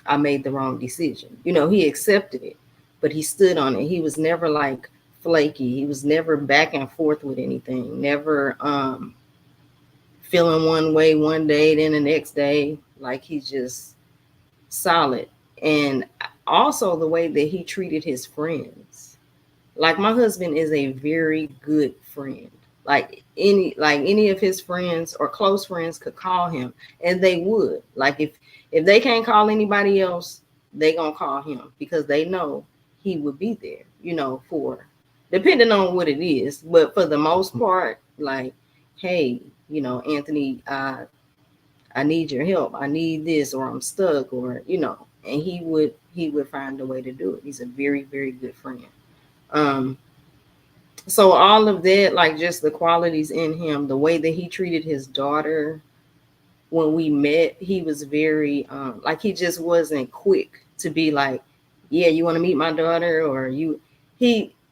I made the wrong decision. He accepted it, but he stood on it. He was never like flaky. He was never back and forth with anything, never feeling one way one day, then the next day, like he's just solid. And also the way that he treated his friends. Like my husband is a very good friend. Like any of his friends or close friends could call him, and they would. Like if they can't call anybody else, they gonna call him because they know he would be there, you know, for depending on what it is. But for the most part, like, hey, you know, Anthony, I need your help. I need this, or I'm stuck, or you know, and he would find a way to do it. He's a very, very good friend. So all of that, like just the qualities in him, the way that he treated his daughter when we met, he was very like he just wasn't quick to be like, yeah, you want to meet my daughter, or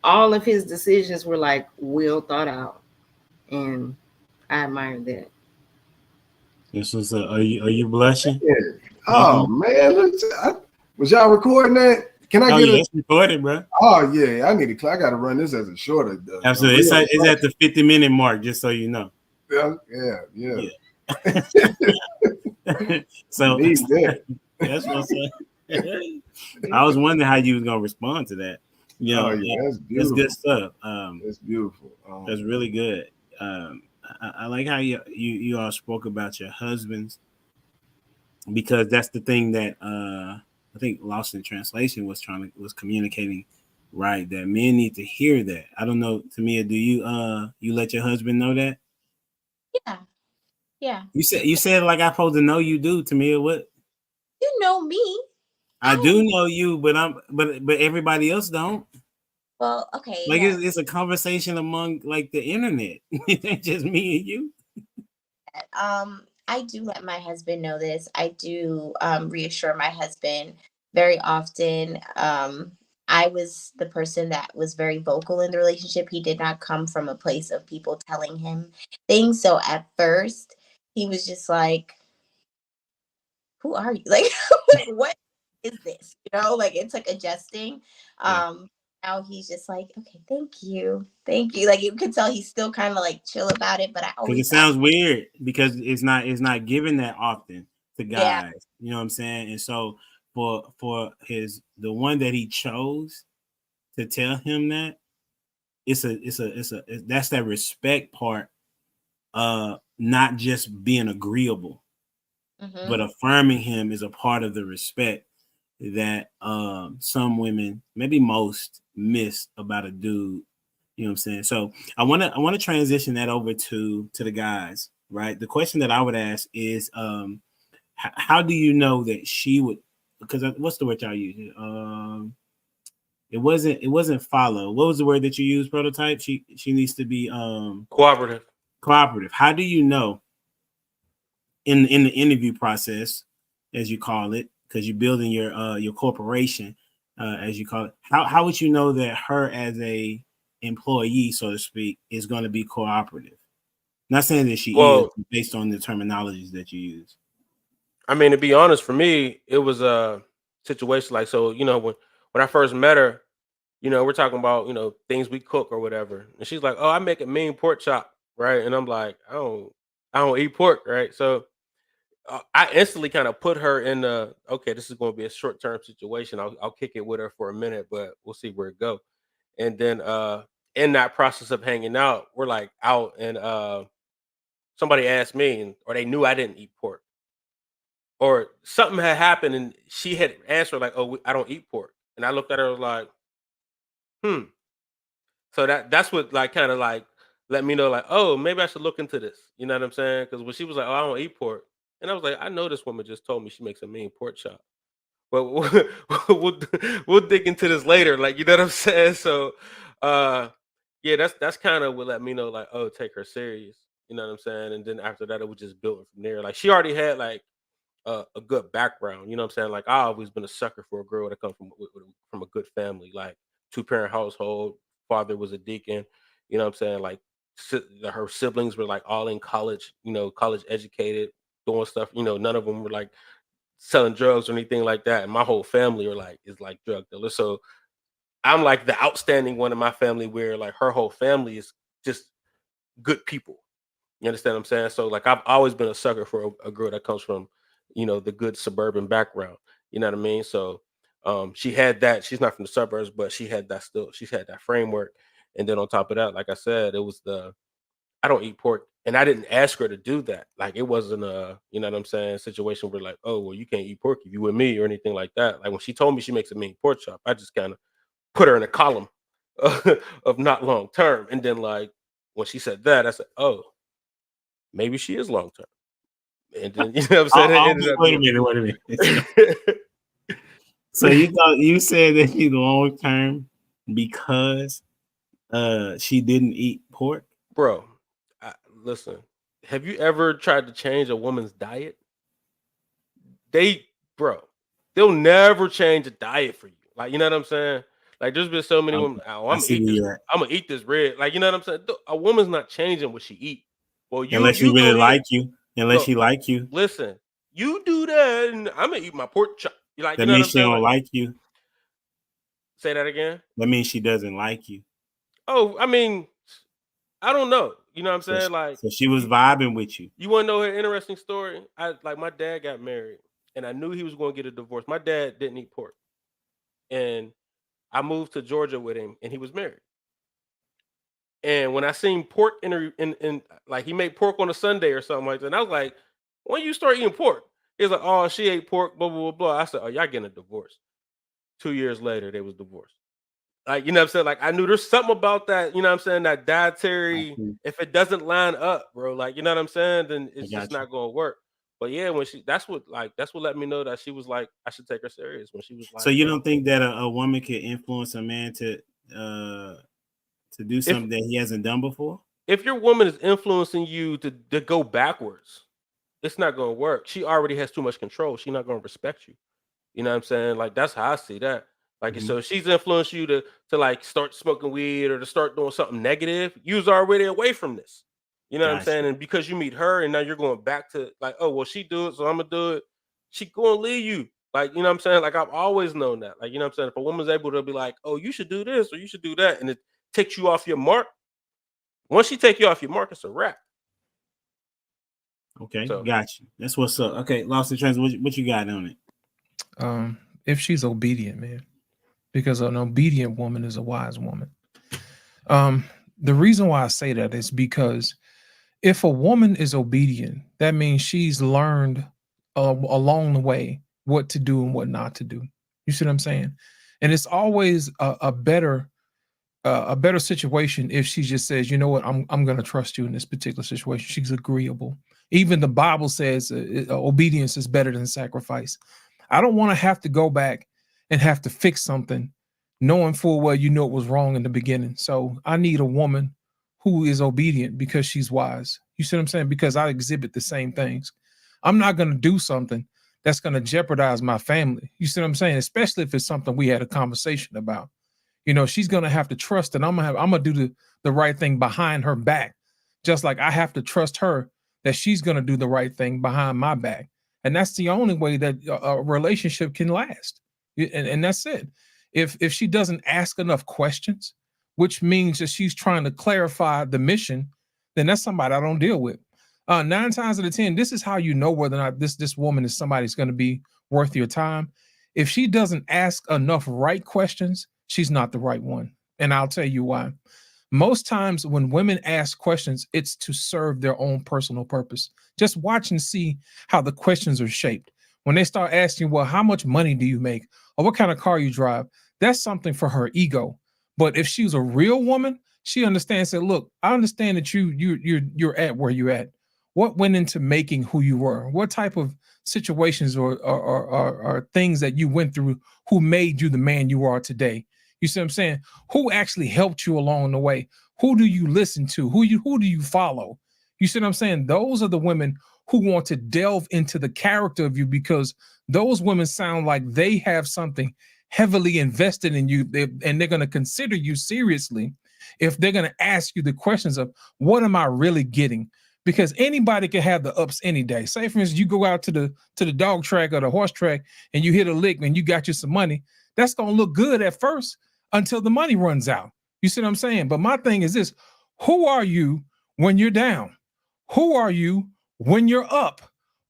all of his decisions were like well thought out, and I admire that. This was are you blushing? Yeah. Oh man, was y'all recording that? Can I get it? It's recorded, bro. Oh yeah, I gotta run this as a shorter. Absolutely, it's at the 50-minute mark, just so you know. Yeah. So that's what's up. I was wondering how you was gonna respond to that. You know, that's beautiful. That's good stuff. That's beautiful. That's really good. I like how you all spoke about your husbands, because that's the thing that I think Lost in Translation was communicating, right? That men need to hear that. I don't know, Tamia, do you let your husband know that? Yeah. You said like I'm supposed to know you do, Tamia. What? You know me. I do know you, but but everybody else don't. Well, okay. Like it's a conversation among like the internet. It ain't just me and you. I do let my husband know this. I do reassure my husband very often. I was the person that was very vocal in the relationship. He did not come from a place of people telling him things. So at first, he was just like, "Who are you? Like what is this?" You know, like it took adjusting. Now he's just like, "Okay, thank you." Like you could tell he's still kind of like chill about it, but I always it sounds weird because it's not given that often to guys. Yeah. You know what I'm saying? And so for the one that he chose to tell him that, it's that's that respect part. Not just being agreeable, but affirming him is a part of the respect that some women, maybe most, miss about a dude. You know what I'm saying? So I want to transition that over to the guys, right? The question that I would ask is, how do you know that she would? Because what's the word y'all use? It wasn't follow. What was the word that you used? Prototype. She needs to be cooperative. Cooperative. How do you know in the interview process, as you call it, because you're building your corporation, as you call it? How would you know that her as a employee, so to speak, is going to be cooperative? Not saying that she is, based on the terminologies that you use. I mean, to be honest, for me, it was a situation like, so, you know, when I first met her, you know, we're talking about, you know, things we cook or whatever. And she's like, "Oh, I make a mean pork chop." Right. And I'm like, I don't eat pork. Right. So I instantly kind of put her in okay, this is going to be a short-term situation. I'll kick it with her for a minute, but we'll see where it goes. And then in that process of hanging out, we're like out, and somebody asked me, or they knew I didn't eat pork, or something had happened, and she had answered like, "Oh, I don't eat pork." And I looked at her like, So that's what like kind of like let me know like, oh, maybe I should look into this. You know what I'm saying? Because when she was like, "Oh, I don't eat pork," and I was like, I know this woman just told me she makes a mean pork chop. But we'll dig into this later. Like, you know what I'm saying? So yeah, that's kind of what let me know like, oh, take her serious. You know what I'm saying? And then after that, it was just built from there. Like, she already had like a good background. You know what I'm saying? Like, I always been a sucker for a girl that comes from a good family, like 2-parent household. Father was a deacon. You know what I'm saying? Like, her siblings were like all in college. You know, college educated, doing stuff. You know, none of them were like selling drugs or anything like that. And my whole family is like drug dealers. So I'm like the outstanding one in my family, where like her whole family is just good people. You understand what I'm saying? So like, I've always been a sucker for a girl that comes from, you know, the good suburban background. You know what I mean? So she had that. She's not from the suburbs, but she had that framework. And then on top of that, like I said, it was the I don't eat pork. And I didn't ask her to do that. Like, it wasn't a, you know what I'm saying, situation where like, oh, well, you can't eat pork if you with me or anything like that. Like, when she told me she makes a mean pork chop, I just kind of put her in a column of not long term. And then, like, when she said that, I said, oh, maybe she is long term. And then, you know what I'm saying? Wait a minute. So you said that she's long term because she didn't eat pork? Bro, listen, have you ever tried to change a woman's diet? They'll never change a diet for you. Like, you know what I'm saying? Like, there's been so many women, I'm gonna eat this bread. Like, you know what I'm saying? A woman's not changing what she eat. Well, unless she really like you. Unless she like you. Listen, you do that, and I'm gonna eat my pork chop. Like, that means she don't like you. Say that again. That means she doesn't like you. Oh, I mean, I don't know. You know what I'm saying? So she was vibing with you. You want to know an interesting story? My dad got married, and I knew he was going to get a divorce. My dad didn't eat pork, and I moved to Georgia with him, and he was married. And when I seen pork in like, he made pork on a Sunday or something like that, and I was like, when you start eating pork? He's like, oh, she ate pork, blah, blah, blah, blah. I said, oh, y'all getting a divorce. 2 years later, they was divorced. Like, you know what I'm saying? Like, I knew there's something about that, you know what I'm saying, that dietary, if it doesn't line up, bro, like, you know what I'm saying, then it's just not going to work. But yeah, when that's what let me know that she was like, I should take her serious when she was like. So you don't think that a woman can influence a man to do something that he hasn't done before? If your woman is influencing you to go backwards, it's not going to work. She already has too much control. She's not going to respect you. You know what I'm saying? Like, that's how I see that. Like, so if she's influenced you to like start smoking weed or to start doing something negative, you was already away from this. You know what I'm saying? And because you meet her and now you're going back to like, oh, well, she do it, so I'm gonna do it. She gonna leave you. Like, you know what I'm saying? Like, I've always known that. Like, you know what I'm saying? If a woman's able to be like, oh, you should do this or you should do that, and it takes you off your mark. Once she take you off your mark, it's a wrap. Okay, got you. That's what's up. Okay, Lost in Transit, what you got on it? If she's obedient, man, because an obedient woman is a wise woman. The reason why I say that is because if a woman is obedient, that means she's learned along the way what to do and what not to do. You see what I'm saying? And it's always a better situation if she just says, you know what, I'm going to trust you in this particular situation. She's agreeable. Even the Bible says obedience is better than sacrifice. I don't want to have to go back and have to fix something knowing full well you know it was wrong in the beginning. So I need a woman who is obedient because she's wise. You see what I'm saying? Because I exhibit the same things. I'm not going to do something that's going to jeopardize my family. You see what I'm saying? Especially if it's something we had a conversation about. You know, she's going to have to trust that I'm going to do the right thing behind her back. Just like I have to trust her that she's going to do the right thing behind my back. And that's the only way that a relationship can last. And that's it. If she doesn't ask enough questions, which means that she's trying to clarify the mission, then that's somebody I don't deal with. 9 times out of 10, this is how you know whether or not this woman is somebody who's going to be worth your time. If she doesn't ask enough right questions, she's not the right one. And I'll tell you why. Most times when women ask questions, it's to serve their own personal purpose. Just watch and see how the questions are shaped. When they start asking, well, how much money do you make? Or what kind of car you drive? That's something for her ego. But if she's a real woman, she understands that, look, I understand that you're at where you're at. What went into making who you were? What type of situations or things that you went through who made you the man you are today? You see what I'm saying? Who actually helped you along the way? Who do you listen to? Who do you follow? You see what I'm saying? Those are the women who want to delve into the character of you, because those women sound like they have something heavily invested in you, and they're going to consider you seriously if they're going to ask you the questions of, what am I really getting? Because anybody can have the ups any day. Say, for instance, you go out to the dog track or the horse track and you hit a lick and you got you some money. That's going to look good at first until the money runs out. You see what I'm saying? But my thing is this: who are you when you're down? Who are you when you're up?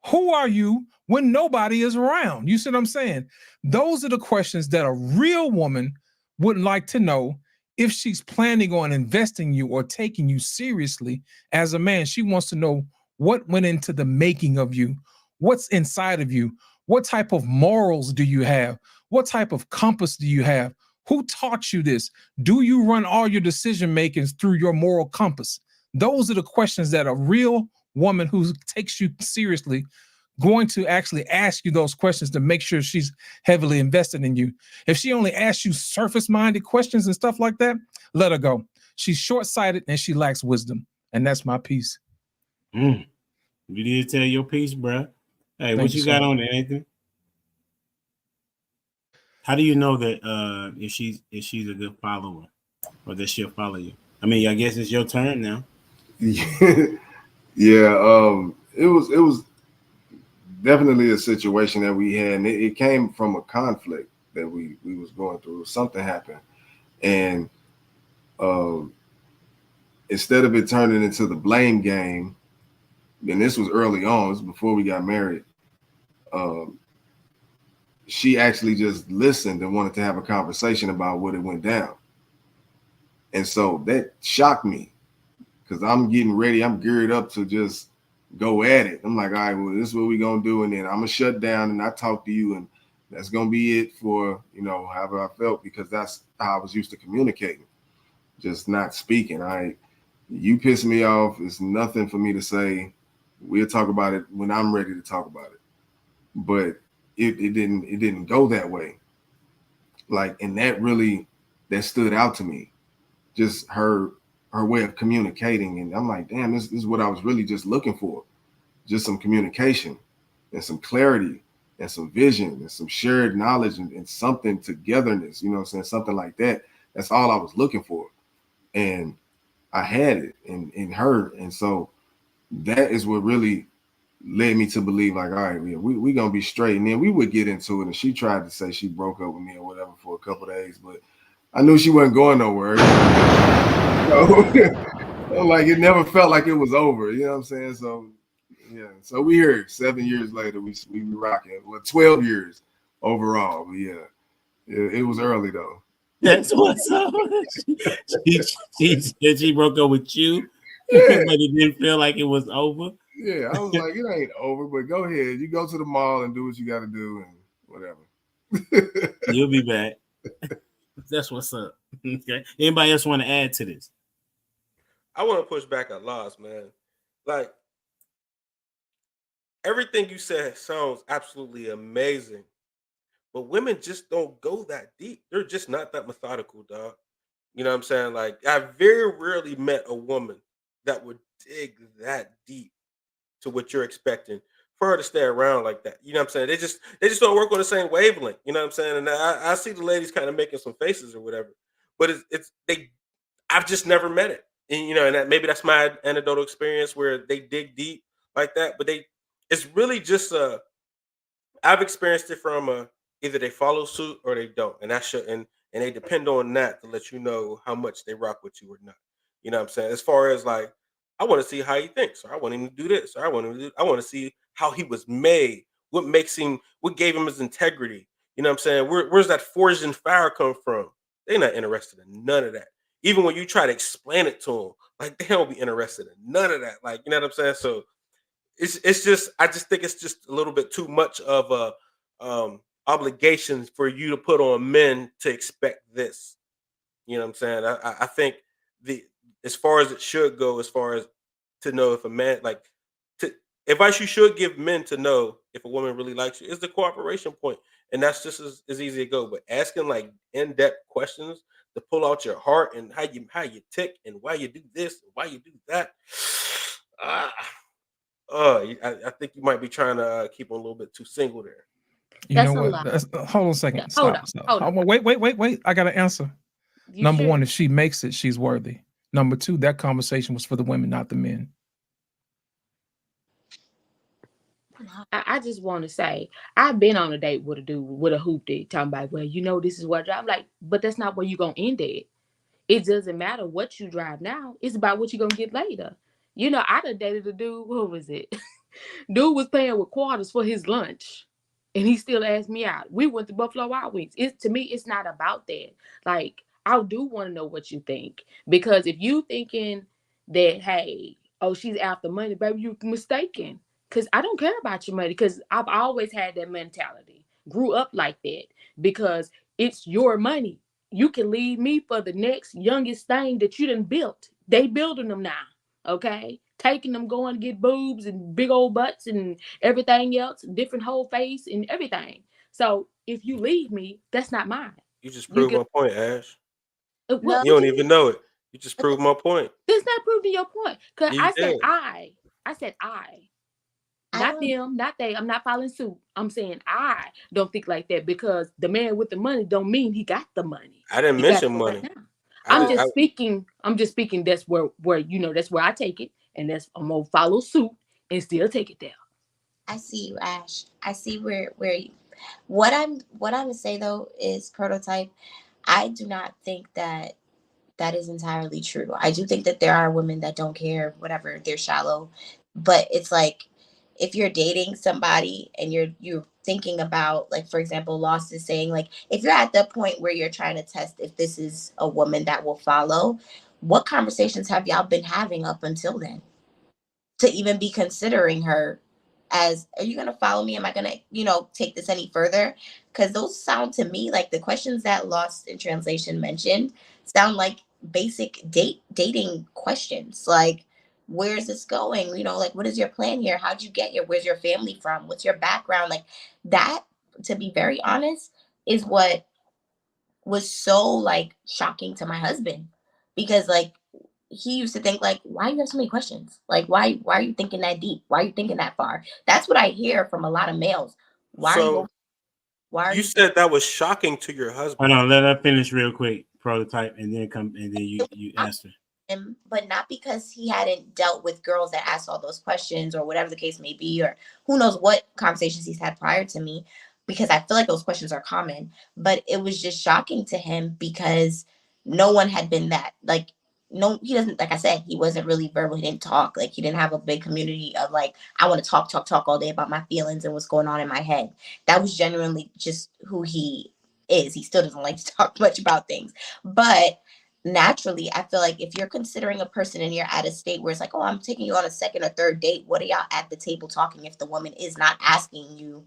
Who are you when nobody is around? You see what I'm saying? Those are the questions that a real woman would like to know if she's planning on investing you or taking you seriously as a man. She wants to know what went into the making of you, what's inside of you, what type of morals do you have, what type of compass do you have, who taught you this, do you run all your decision makings through your moral compass? Those are the questions that a real woman who takes you seriously going to actually ask you those questions to make sure she's heavily invested in you. If she only asks you surface-minded questions and stuff like that, let her go. She's short-sighted and she lacks wisdom. And that's my piece. You did tell your piece, bro. Hey, Thank what you, you got sir. on there, Anthony? How do you know that if she's a good follower or that she'll follow you? I mean, I guess it's your turn now. Yeah, it was definitely a situation that we had, and it came from a conflict that we was going through. Something happened, and instead of it turning into the blame game, and this was early on, this was before we got married, she actually just listened and wanted to have a conversation about what it went down. And so that shocked me, because I'm getting ready, I'm geared up to just go at it. I'm like, all right, well, this is what we're going to do. And then I'm going to shut down and I talk to you. And that's going to be it for, however I felt, because that's how I was used to communicating, just not speaking. You piss me off. It's nothing for me to say. We'll talk about it when I'm ready to talk about it. But it didn't go that way. And that stood out to me. Just her way of communicating. And I'm like, damn, this is what I was really just looking for. Just some communication and some clarity and some vision and some shared knowledge and something togetherness, you know what I'm saying? Something like that. That's all I was looking for. And I had it in her. And so that is what really led me to believe, like, all right, we gonna be straight. And then we would get into it. And she tried to say she broke up with me or whatever for a couple of days, but I knew she wasn't going nowhere. Like, it never felt like it was over. You know what I'm saying? So, yeah. So we here 7 years later. We rocking. Well, 12 years overall. But yeah, it was early though. That's what's up. She said she broke up with you, Yeah. but it didn't feel like it was over. Yeah, I was like, it ain't over, but go ahead. You go to the mall and do what you got to do and whatever. You'll be back. That's what's up. Okay. Anybody else want to add to this? I want to push back at Laws, man. Like, everything you said sounds absolutely amazing, but women just don't go that deep. They're just not that methodical, dog. You know what I'm saying? Like, I very rarely met a woman that would dig that deep to what you're expecting for her to stay around like that. You know what I'm saying? They just don't work on the same wavelength. You know what I'm saying? And I see the ladies kind of making some faces or whatever, but I've just never met it. And and maybe that's my anecdotal experience where they dig deep like that. But it's really just I've experienced it from either they follow suit or they don't, and and they depend on that to let you know how much they rock with you or not. You know what I'm saying? As far as like, I want to see how he thinks, or I want him to do this, or I want to see how he was made, what gave him his integrity. You know what I'm saying? Where's that forged in fire come from? They're not interested in none of that. Even when you try to explain it to them, like, they don't be interested in none of that. Like, you know what I'm saying? So it's just, I just think it's just a little bit too much of a obligation for you to put on men to expect this. You know what I'm saying? I think as far as it should go, as far as to know if a man advice you should give men to know if a woman really likes you is the cooperation point. And that's just as easy to go. But asking like in-depth questions to pull out your heart and how you tick and why you do this and why you do that. I think you might be trying to keep on a little bit too single there. You know what? Hold on a second. Stop. Hold on. Wait. I got an answer. Number sure? one, if she makes it, she's worthy. Number two, that conversation was for the women, not the men. I just want to say, I've been on a date with a dude with a hoopty talking about, well, this is what I drive. I'm like, but that's not where you're going to end it. It doesn't matter what you drive now. It's about what you're going to get later. I done dated a dude, what was it? Dude was paying with quarters for his lunch, and he still asked me out. We went to Buffalo Wild Wings. To me, it's not about that. Like, I do want to know what you think, because if you thinking that, hey, oh, she's after money, baby, you're mistaken. Because I don't care about your money, because I've always had that mentality. Grew up like that, because it's your money. You can leave me for the next youngest thing that you done built. They building them now, okay? Taking them, going to get boobs and big old butts and everything else, different whole face and everything. So if you leave me, that's not mine. You just proved my point, Ash. No. You don't even know it. You just proved my point. That's not proving your point. Because You I said did. I said not don't- them, not they. I'm not following suit. I'm saying I don't think like that, because the man with the money don't mean he got the money. I didn't He got mention it right money. now. I I'm did- just speaking. I'm just speaking. That's where that's where I take it, and I'm gonna follow suit and still take it there. I see you, Ash. I see where you. What I'm gonna say though is, Prototype, I do not think that is entirely true. I do think that there are women that don't care, whatever, they're shallow. But it's like, if you're dating somebody and you're thinking about, like, for example, Lost is saying, like, if you're at the point where you're trying to test if this is a woman that will follow, what conversations have y'all been having up until then to even be considering her as, are you going to follow me? Am I going to, take this any further? Because those sound to me like the questions that Lost in Translation mentioned sound like basic dating questions. Like, where's this going? Like, what is your plan here? How'd you get here? Where's your family from? What's your background? Like, that, to be very honest, is what was so, like, shocking to my husband. Because, like, he used to think, like, why you have so many questions? Like, why are you thinking that deep? Why are you thinking that far? That's what I hear from a lot of males. You said that was shocking to your husband. Hold on, let her finish real quick, Prototype, and then you answer. But not because he hadn't dealt with girls that asked all those questions or whatever the case may be, or who knows what conversations he's had prior to me, because I feel like those questions are common. But it was just shocking to him because no one had been that, like, no, he doesn't, like I said, he wasn't really verbal. He didn't talk. Like, he didn't have a big community of, like, I want to talk all day about my feelings and what's going on in my head. That was genuinely just who he is. He still doesn't like to talk much about things. But naturally, I feel like if you're considering a person and you're at a state where it's like, oh, I'm taking you on a second or third date, what are y'all at the table talking if the woman is not asking you,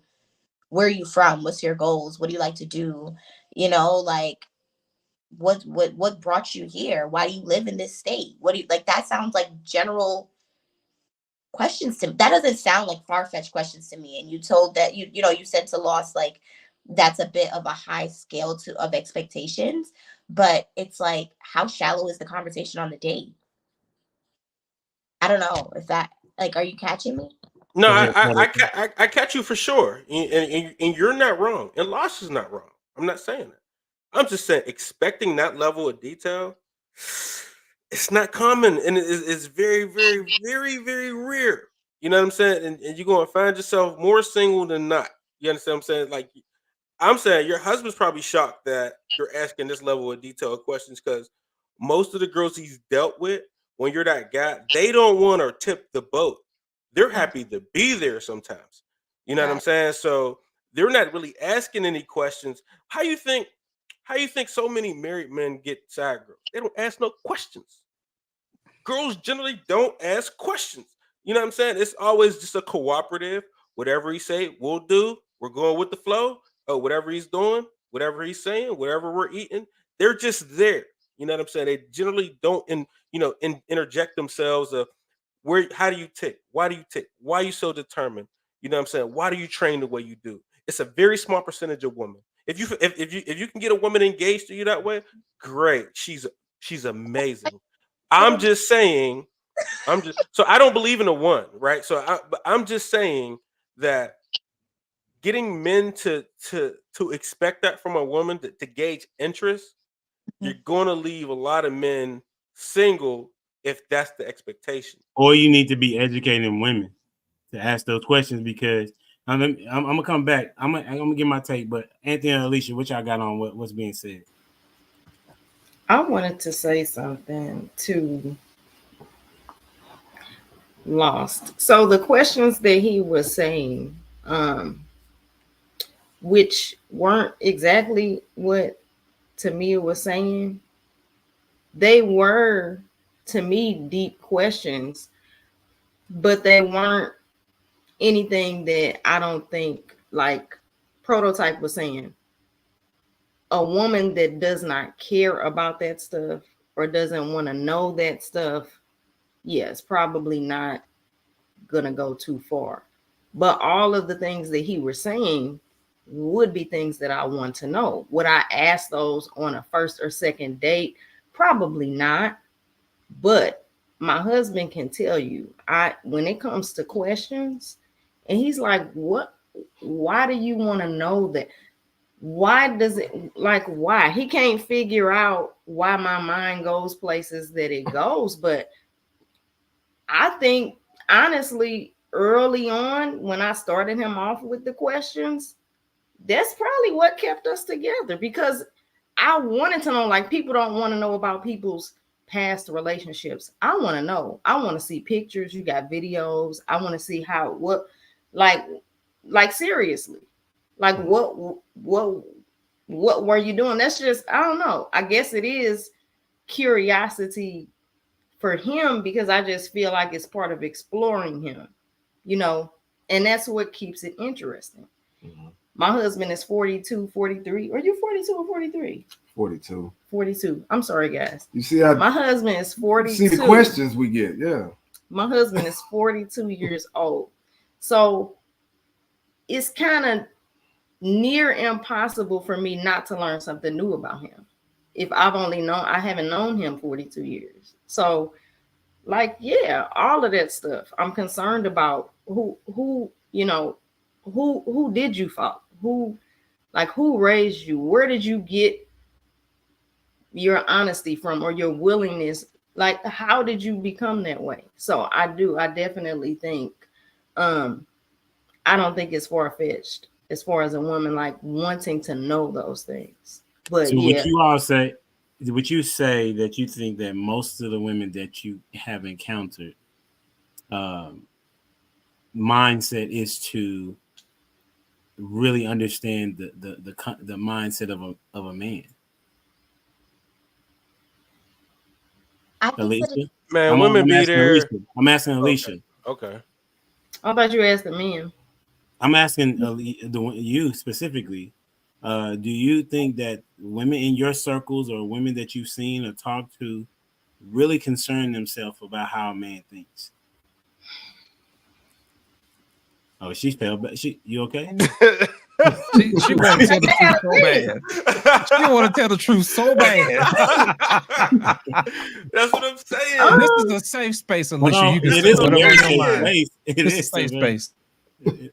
where are you from? What's your goals? What do you like to do? Like, what brought you here? Why do you live in this state? What do you like? That sounds like general questions to me. That doesn't sound like far-fetched questions to me. And you told that you said to Lost, like, that's a bit of a high scale of expectations, but it's like, how shallow is the conversation on the date? I don't know if that, like, are you catching me? No, I catch you for sure, and you're not wrong, and Lost is not wrong. I'm not saying that. I'm just saying, expecting that level of detail, it's not common, and it's very, very, very, very rare. You know what I'm saying? And you're going to find yourself more single than not. You understand what I'm saying? Like, I'm saying your husband's probably shocked that you're asking this level of detailed questions, because most of the girls he's dealt with, when you're that guy, they don't want to tip the boat. They're happy to be there sometimes. You know what I'm saying? So they're not really asking any questions. How you think so many married men get side girls? They don't ask no questions. Girls generally don't ask questions. You know what I'm saying? It's always just a cooperative. Whatever he say, we'll do. We're going with the flow. Oh, whatever he's doing, whatever he's saying, whatever we're eating, they're just there. You know what I'm saying? They generally don't interject themselves of, how do you tick? Why do you tick? Why are you so determined? You know what I'm saying? Why do you train the way you do? It's a very small percentage of women. If you can get a woman engaged to you that way, great. She's amazing. I'm just saying, so I don't believe in a one, right? So I'm just saying that getting men to expect that from a woman to gauge interest, you're going to leave a lot of men single if that's the expectation. Or you need to be educating women to ask those questions, because I'm gonna come back. I'm gonna get my take, but Anthony and Alicia, what y'all got on what's being said? I wanted to say something to Lost. So the questions that he was saying, which weren't exactly what Tamia was saying, they were, to me, deep questions, but they weren't anything that I don't think, like Prototype was saying, a woman that does not care about that stuff or doesn't want to know that stuff, yes, probably not gonna go too far. But all of the things that he was saying would be things that I want to know. Would I ask those on a first or second date? Probably not. But my husband can tell you, when it comes to questions, and he's like, what? Why do you want to know that? Why does it, like, why? He can't figure out why my mind goes places that it goes. But I think, honestly, early on, when I started him off with the questions, that's probably what kept us together, because I wanted to know. Like, people don't want to know about people's past relationships. I want to know. I want to see pictures. You got videos. I want to see like seriously, like what were you doing? That's just, I don't know. I guess it is curiosity for him, because I just feel like it's part of exploring him, and that's what keeps it interesting. Mm-hmm. My husband is 42, 43. Are you 42 or 43? 42. 42. I'm sorry, guys. You see how my husband is 42. See the questions we get, yeah. My husband is 42 years old. So it's kind of near impossible for me not to learn something new about him. If I haven't known him 42 years. So, like, yeah, all of that stuff. I'm concerned about who did you follow? Who raised you? Where did you get your honesty from, or your willingness? Like, how did you become that way? So I definitely think, I don't think it's far-fetched as far as a woman like wanting to know those things. But so yeah. Would you say that you think that most of the women that you have encountered, mindset is to really understand the mindset of a man? I think Alicia? Man, women be there. I'm asking Alicia. Okay. I thought you asked the men. I'm asking you specifically. Do you think that women in your circles or women that you've seen or talked to really concern themselves about how a man thinks? Oh, she's pale, but you okay? she want to tell the truth so bad. She want to tell the truth so bad. That's what I'm saying. This is a safe space, Alicia. You can it is a very safe space. It's a safe space.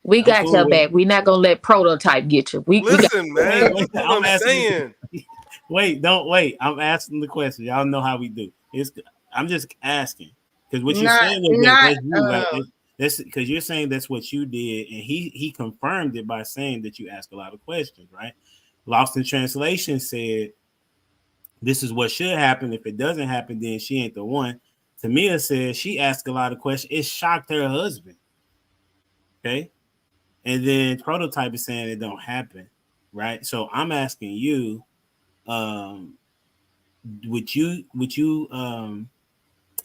We got your back. We're not gonna let Prototype get you. Listen, man. I'm saying. Wait. I'm asking the question. Y'all know how we do. I'm just asking, because what you're saying is because you're saying that's what you did, and he confirmed it by saying that you ask a lot of questions, right? Lost in Translation said, "This is what should happen. If it doesn't happen, then she ain't the one." Tamia said she asked a lot of questions. It shocked her husband. Okay, and then Prototype is saying it don't happen, right? So I'm asking you, would you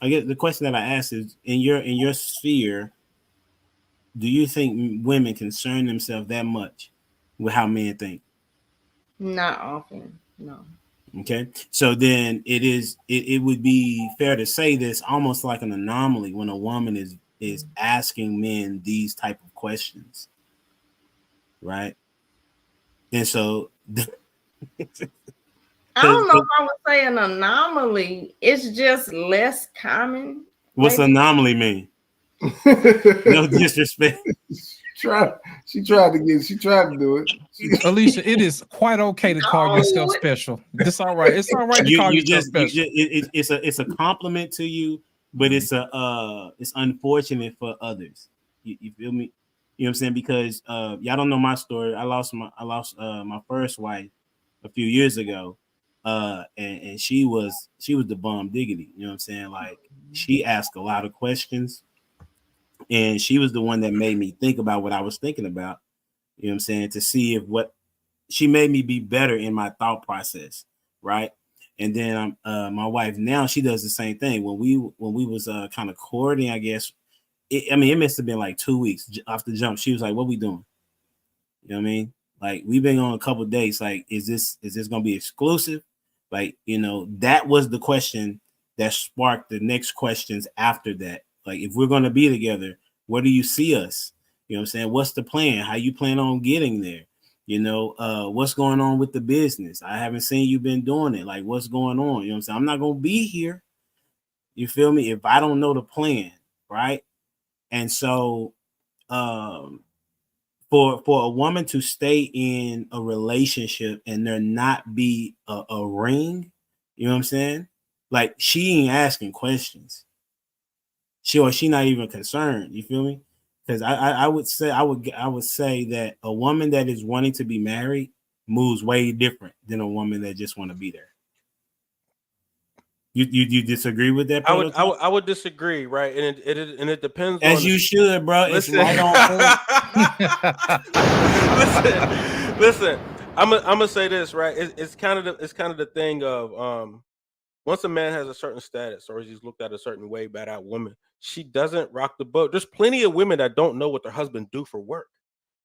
I guess the question that I asked is, in your sphere, do you think women concern themselves that much with how men think? Not often, no. Okay, so then it would be fair to say this almost like an anomaly when a woman is asking men these type of questions, right? And so I don't know if I would say an anomaly. It's just less common. What's anomaly mean? No disrespect. She tried to do it. Alicia, it is quite okay to call yourself special. It's all right. It's all right to call yourself special. It's a compliment to you, but it's unfortunate for others. You feel me? You know what I'm saying? Because y'all don't know my story. I lost my first wife a few years ago, and she was the bomb diggity. You know what I'm saying? Like, she asked a lot of questions, and she was the one that made me think about what I was thinking about. You know what I'm saying? To see if what she made me be better in my thought process, right? And then my wife now, she does the same thing. When we was kind of courting, I guess. It must have been like 2 weeks off the jump. She was like, "What we doing?" You know what I mean? Like, we've been on a couple of dates. Like, is this gonna be exclusive? Like, that was the question that sparked the next questions after that. Like, if we're gonna be together, where do you see us? You know what I'm saying? What's the plan? How you plan on getting there? What's going on with the business? I haven't seen you been doing it. Like, what's going on? You know what I'm saying? I'm not gonna be here. You feel me? If I don't know the plan, right? And so, for a woman to stay in a relationship and there not be a ring, you know what I'm saying? Like, she ain't asking questions. She not even concerned. You feel me? Because I would say that a woman that is wanting to be married moves way different than a woman that just want to be there. You disagree with that? I would disagree, right? And it depends. As you should, bro. Listen. It's right on point. Listen. I'm gonna say this, right? It's kind of the thing of once a man has a certain status or he's looked at a certain way by that woman, she doesn't rock the boat. There's plenty of women that don't know what their husband do for work.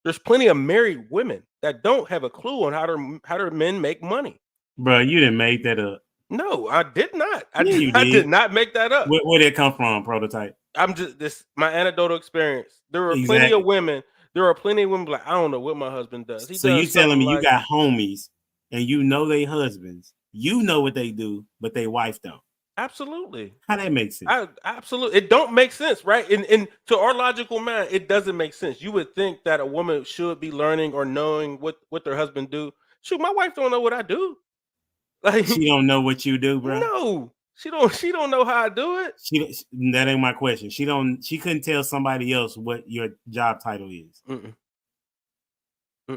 There's plenty of married women that don't have a clue on how their men make money. Bro, you didn't make that up. No, I did not. I Yeah, did not make that up. Where did it come from, Prototype? I'm just my anecdotal experience. There are plenty of women. There are plenty of women like, I don't know what my husband does. So you telling me you got homies and you know they husbands. You know what they do, but they wife don't. Absolutely. How that makes sense? Absolutely. It don't make sense, right? And to our logical mind, it doesn't make sense. You would think that a woman should be learning or knowing what their husband do. Shoot, my wife don't know what I do. Like, she don't know what you do, bro. No, she don't know how I do it. That ain't my question. She couldn't tell somebody else what your job title is. Mm-mm.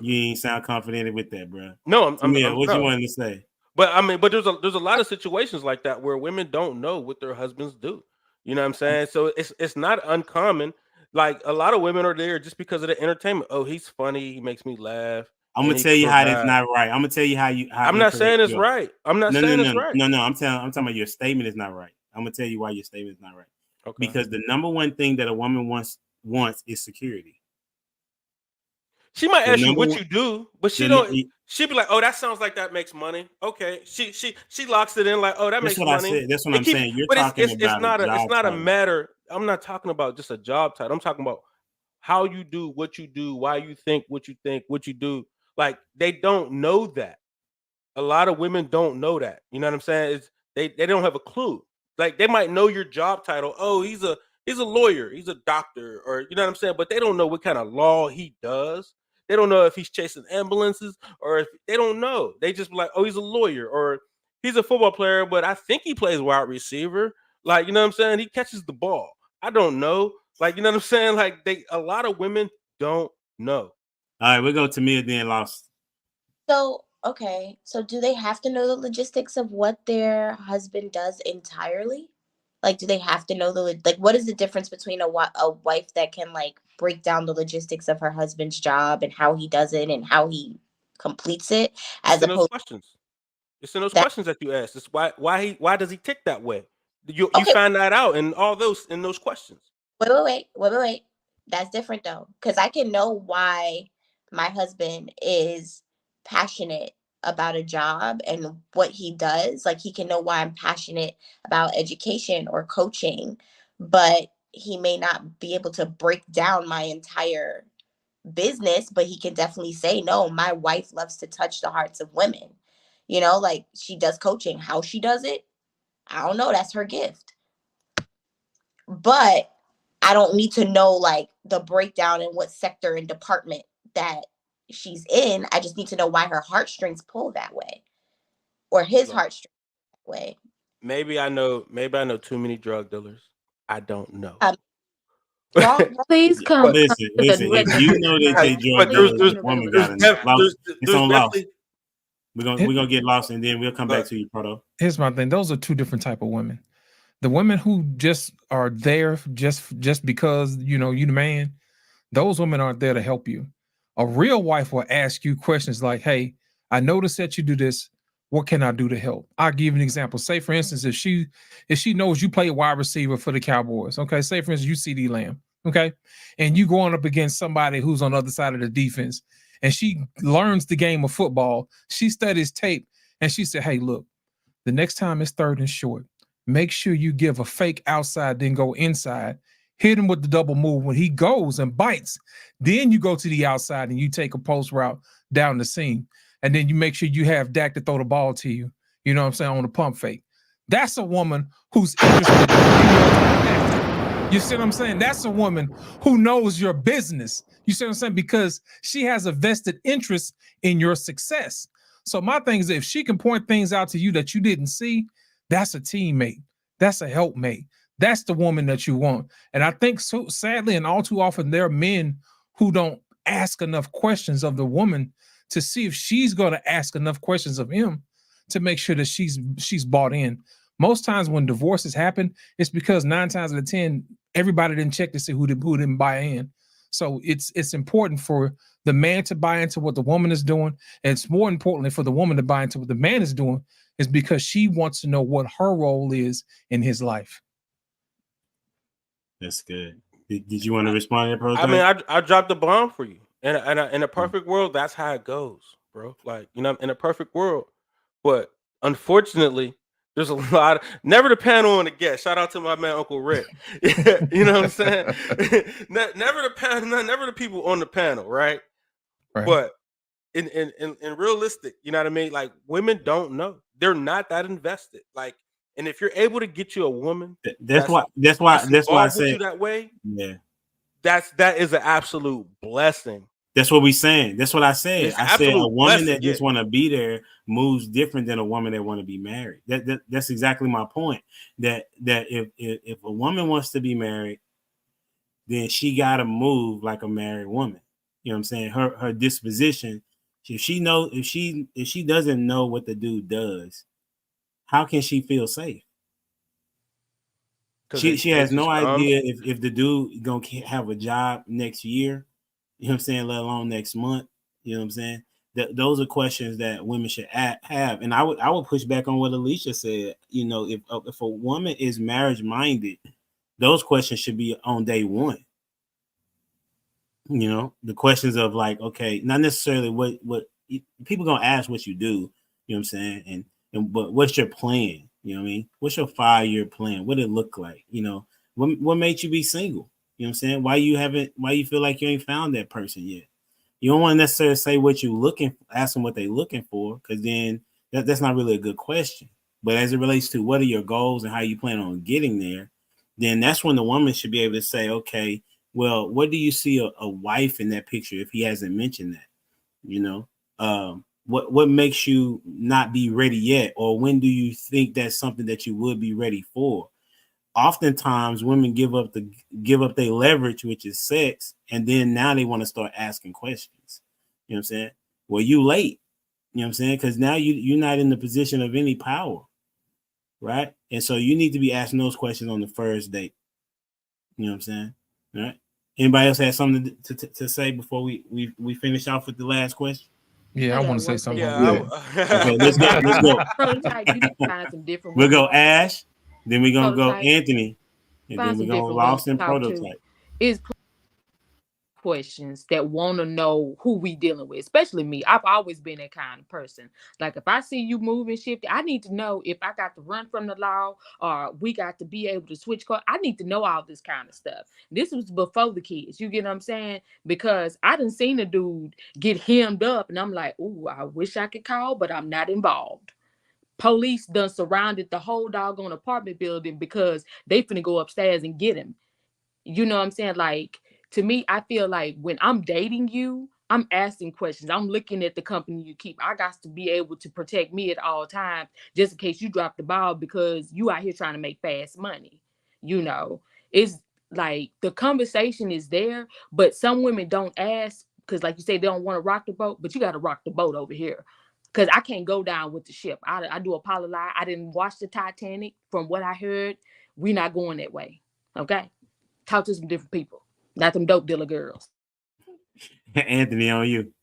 You ain't sound confident with that, bro. No, what you wanted to say? But there's a lot of situations like that where women don't know what their husbands do. You know what I'm saying? So it's not uncommon. Like, a lot of women are there just because of the entertainment. Oh, he's funny. He makes me laugh. I'm gonna tell you how that's not right. I'm gonna tell you how I'm not saying it's right. I'm not saying it's right. No. I'm talking about your statement is not right. I'm gonna tell you why your statement is not right. Okay. Because the number one thing that a woman wants is security. She might ask you what you do, but she don't. She'd be like, "Oh, that sounds like that makes money." Okay, she locks it in like, "Oh, that makes money." That's what I'm saying. You're talking about it's not a matter. I'm not talking about just a job title. I'm talking about how you do what you do, why you think, what you do. Like, they don't know that. A lot of women don't know that. You know what I'm saying? They don't have a clue. Like, they might know your job title. Oh, he's a lawyer, he's a doctor, or you know what I'm saying? But they don't know what kind of law he does. They don't know if he's chasing ambulances, or if they don't know. They just be like, oh, he's a lawyer, or he's a football player, but I think he plays wide receiver. Like, you know what I'm saying? He catches the ball. I don't know. Like, you know what I'm saying? Like, a lot of women don't know. All right, we'll go to Mia then Lost. So, okay. So do they have to know the logistics of what their husband does entirely? Like, do they have to know what is the difference between a wife that can like break down the logistics of her husband's job and how he does it and how he completes it, as opposed to questions? It's in those questions that you ask. It's why does he tick that way? You find that out in those questions. Wait. That's different though, because I can know why my husband is passionate about a job and what he does. Like, he can know why I'm passionate about education or coaching, but he may not be able to break down my entire business, but he can definitely say, no, my wife loves to touch the hearts of women. You know, like, she does coaching. How she does it, I don't know. That's her gift. But I don't need to know like the breakdown in what sector and department that she's in. I just need to know why her heartstrings pull that way, or his heartstrings that way. Maybe I know too many drug dealers. I don't know. Please come. Listen. If you know that they drug dealers, woman got it's on Lost. We're gonna get Lost, and then we'll come back to you, Proto. Here's my thing. Those are two different type of women. The women who just are there just because you the man, those women aren't there to help you. A real wife will ask you questions like, "Hey, I noticed that you do this. what can I do to help? I'll give you an example. Say, for instance, if she knows you play wide receiver for the Cowboys, okay? Say, for instance, you CeeDee Lamb, okay? And you going up against somebody who's on the other side of the defense, and she learns the game of football. She studies tape, and she said, hey, look, the next time it's 3rd and short, make sure you give a fake outside, then go inside, hit him with the double move. When he goes and bites, then you go to the outside and you take a post route down the seam. And then you make sure you have Dak to throw the ball to you. You know what I'm saying? On the pump fake. That's a woman who's interested. You see what I'm saying? That's a woman who knows your business. You see what I'm saying? Because she has a vested interest in your success. So my thing is, if she can point things out to you that you didn't see, that's a teammate. That's a helpmate. That's the woman that you want. And I think, so sadly, and all too often, there are men who don't ask enough questions of the woman to see if she's going to ask enough questions of him to make sure that she's bought in. Most times when divorces happen, it's because 9 times out of 10, everybody didn't check to see who didn't buy in. So it's important for the man to buy into what the woman is doing. And it's more importantly for the woman to buy into what the man is doing, is because she wants to know what her role is in his life. That's good. Did you want to respond to that, bro? I mean, I dropped the bomb for you. In a perfect world, that's how it goes, bro. Like, you know, in a perfect world. But unfortunately, there's a lot of never the panel on the guest. Shout out to my man Uncle Rick. You know what I'm saying? Never the panel, never the people on the panel, right? But in realistic, you know what I mean? Like, women don't know. They're not that invested. Like, and if you're able to get you a woman, that's why I say that way. Yeah. That is an absolute blessing. That's what we saying. That's what I said. It's I said a woman blessing, that just want to be there moves different than a woman that want to be married. That's exactly my point. That if a woman wants to be married, then she got to move like a married woman. You know what I'm saying? Her disposition. If she doesn't know what the dude does, how can she feel safe? She has no idea if the dude gonna have a job next year, you know what I'm saying, let alone next month. You know what I'm saying? Those are questions that women should have. And I would push back on what Alicia said. You know, if a woman is marriage minded, those questions should be on day one. You know, the questions of like, okay, not necessarily what people gonna ask what you do. You know what I'm saying? But what's your plan? You know what I mean? What's your 5-year plan? What it look like? You know, what made you be single? You know what I'm saying? Why you feel like you ain't found that person yet? You don't want to necessarily say what you looking for, ask them what they looking for, because then that's not really a good question. But as it relates to what are your goals and how you plan on getting there, then that's when the woman should be able to say, okay, well, what do you see a wife in that picture if he hasn't mentioned that? You know, what makes you not be ready yet? Or when do you think that's something that you would be ready for? Oftentimes women give up their leverage, which is sex, and then now they want to start asking questions. You know what I'm saying? Well, you late. You know what I'm saying? Because now you're not in the position of any power, right? And so you need to be asking those questions on the first date. You know what I'm saying? All right. Anybody else have something to say before we finish off with the last question? Yeah, I want to say something. Yeah. Okay, let's go. Prototype, you need to find some different We'll go Ash, then we're gonna go Prototype. Anthony, and Find then we're some gonna different Lost ones in to talk to. Prototype. Is questions that want to know who we dealing with, especially me. I've always been that kind of person. Like, if I see you moving, shifting, I need to know if I got to run from the law or we got to be able to switch cars. I need to know all this kind of stuff. This was before the kids. You get what I'm saying? Because I done seen a dude get hemmed up and I'm like, ooh, I wish I could call, but I'm not involved. Police done surrounded the whole doggone apartment building because they finna go upstairs and get him. You know what I'm saying? Like, to me, I feel like when I'm dating you, I'm asking questions. I'm looking at the company you keep. I got to be able to protect me at all times, just in case you drop the ball because you out here trying to make fast money. You know, it's like the conversation is there, but some women don't ask because, like you say, they don't want to rock the boat, but you got to rock the boat over here. Because I can't go down with the ship. I do apologize. I didn't watch the Titanic. From what I heard, we're not going that way. Okay? Talk to some different people. Not them dope dealer girls. Anthony, on you.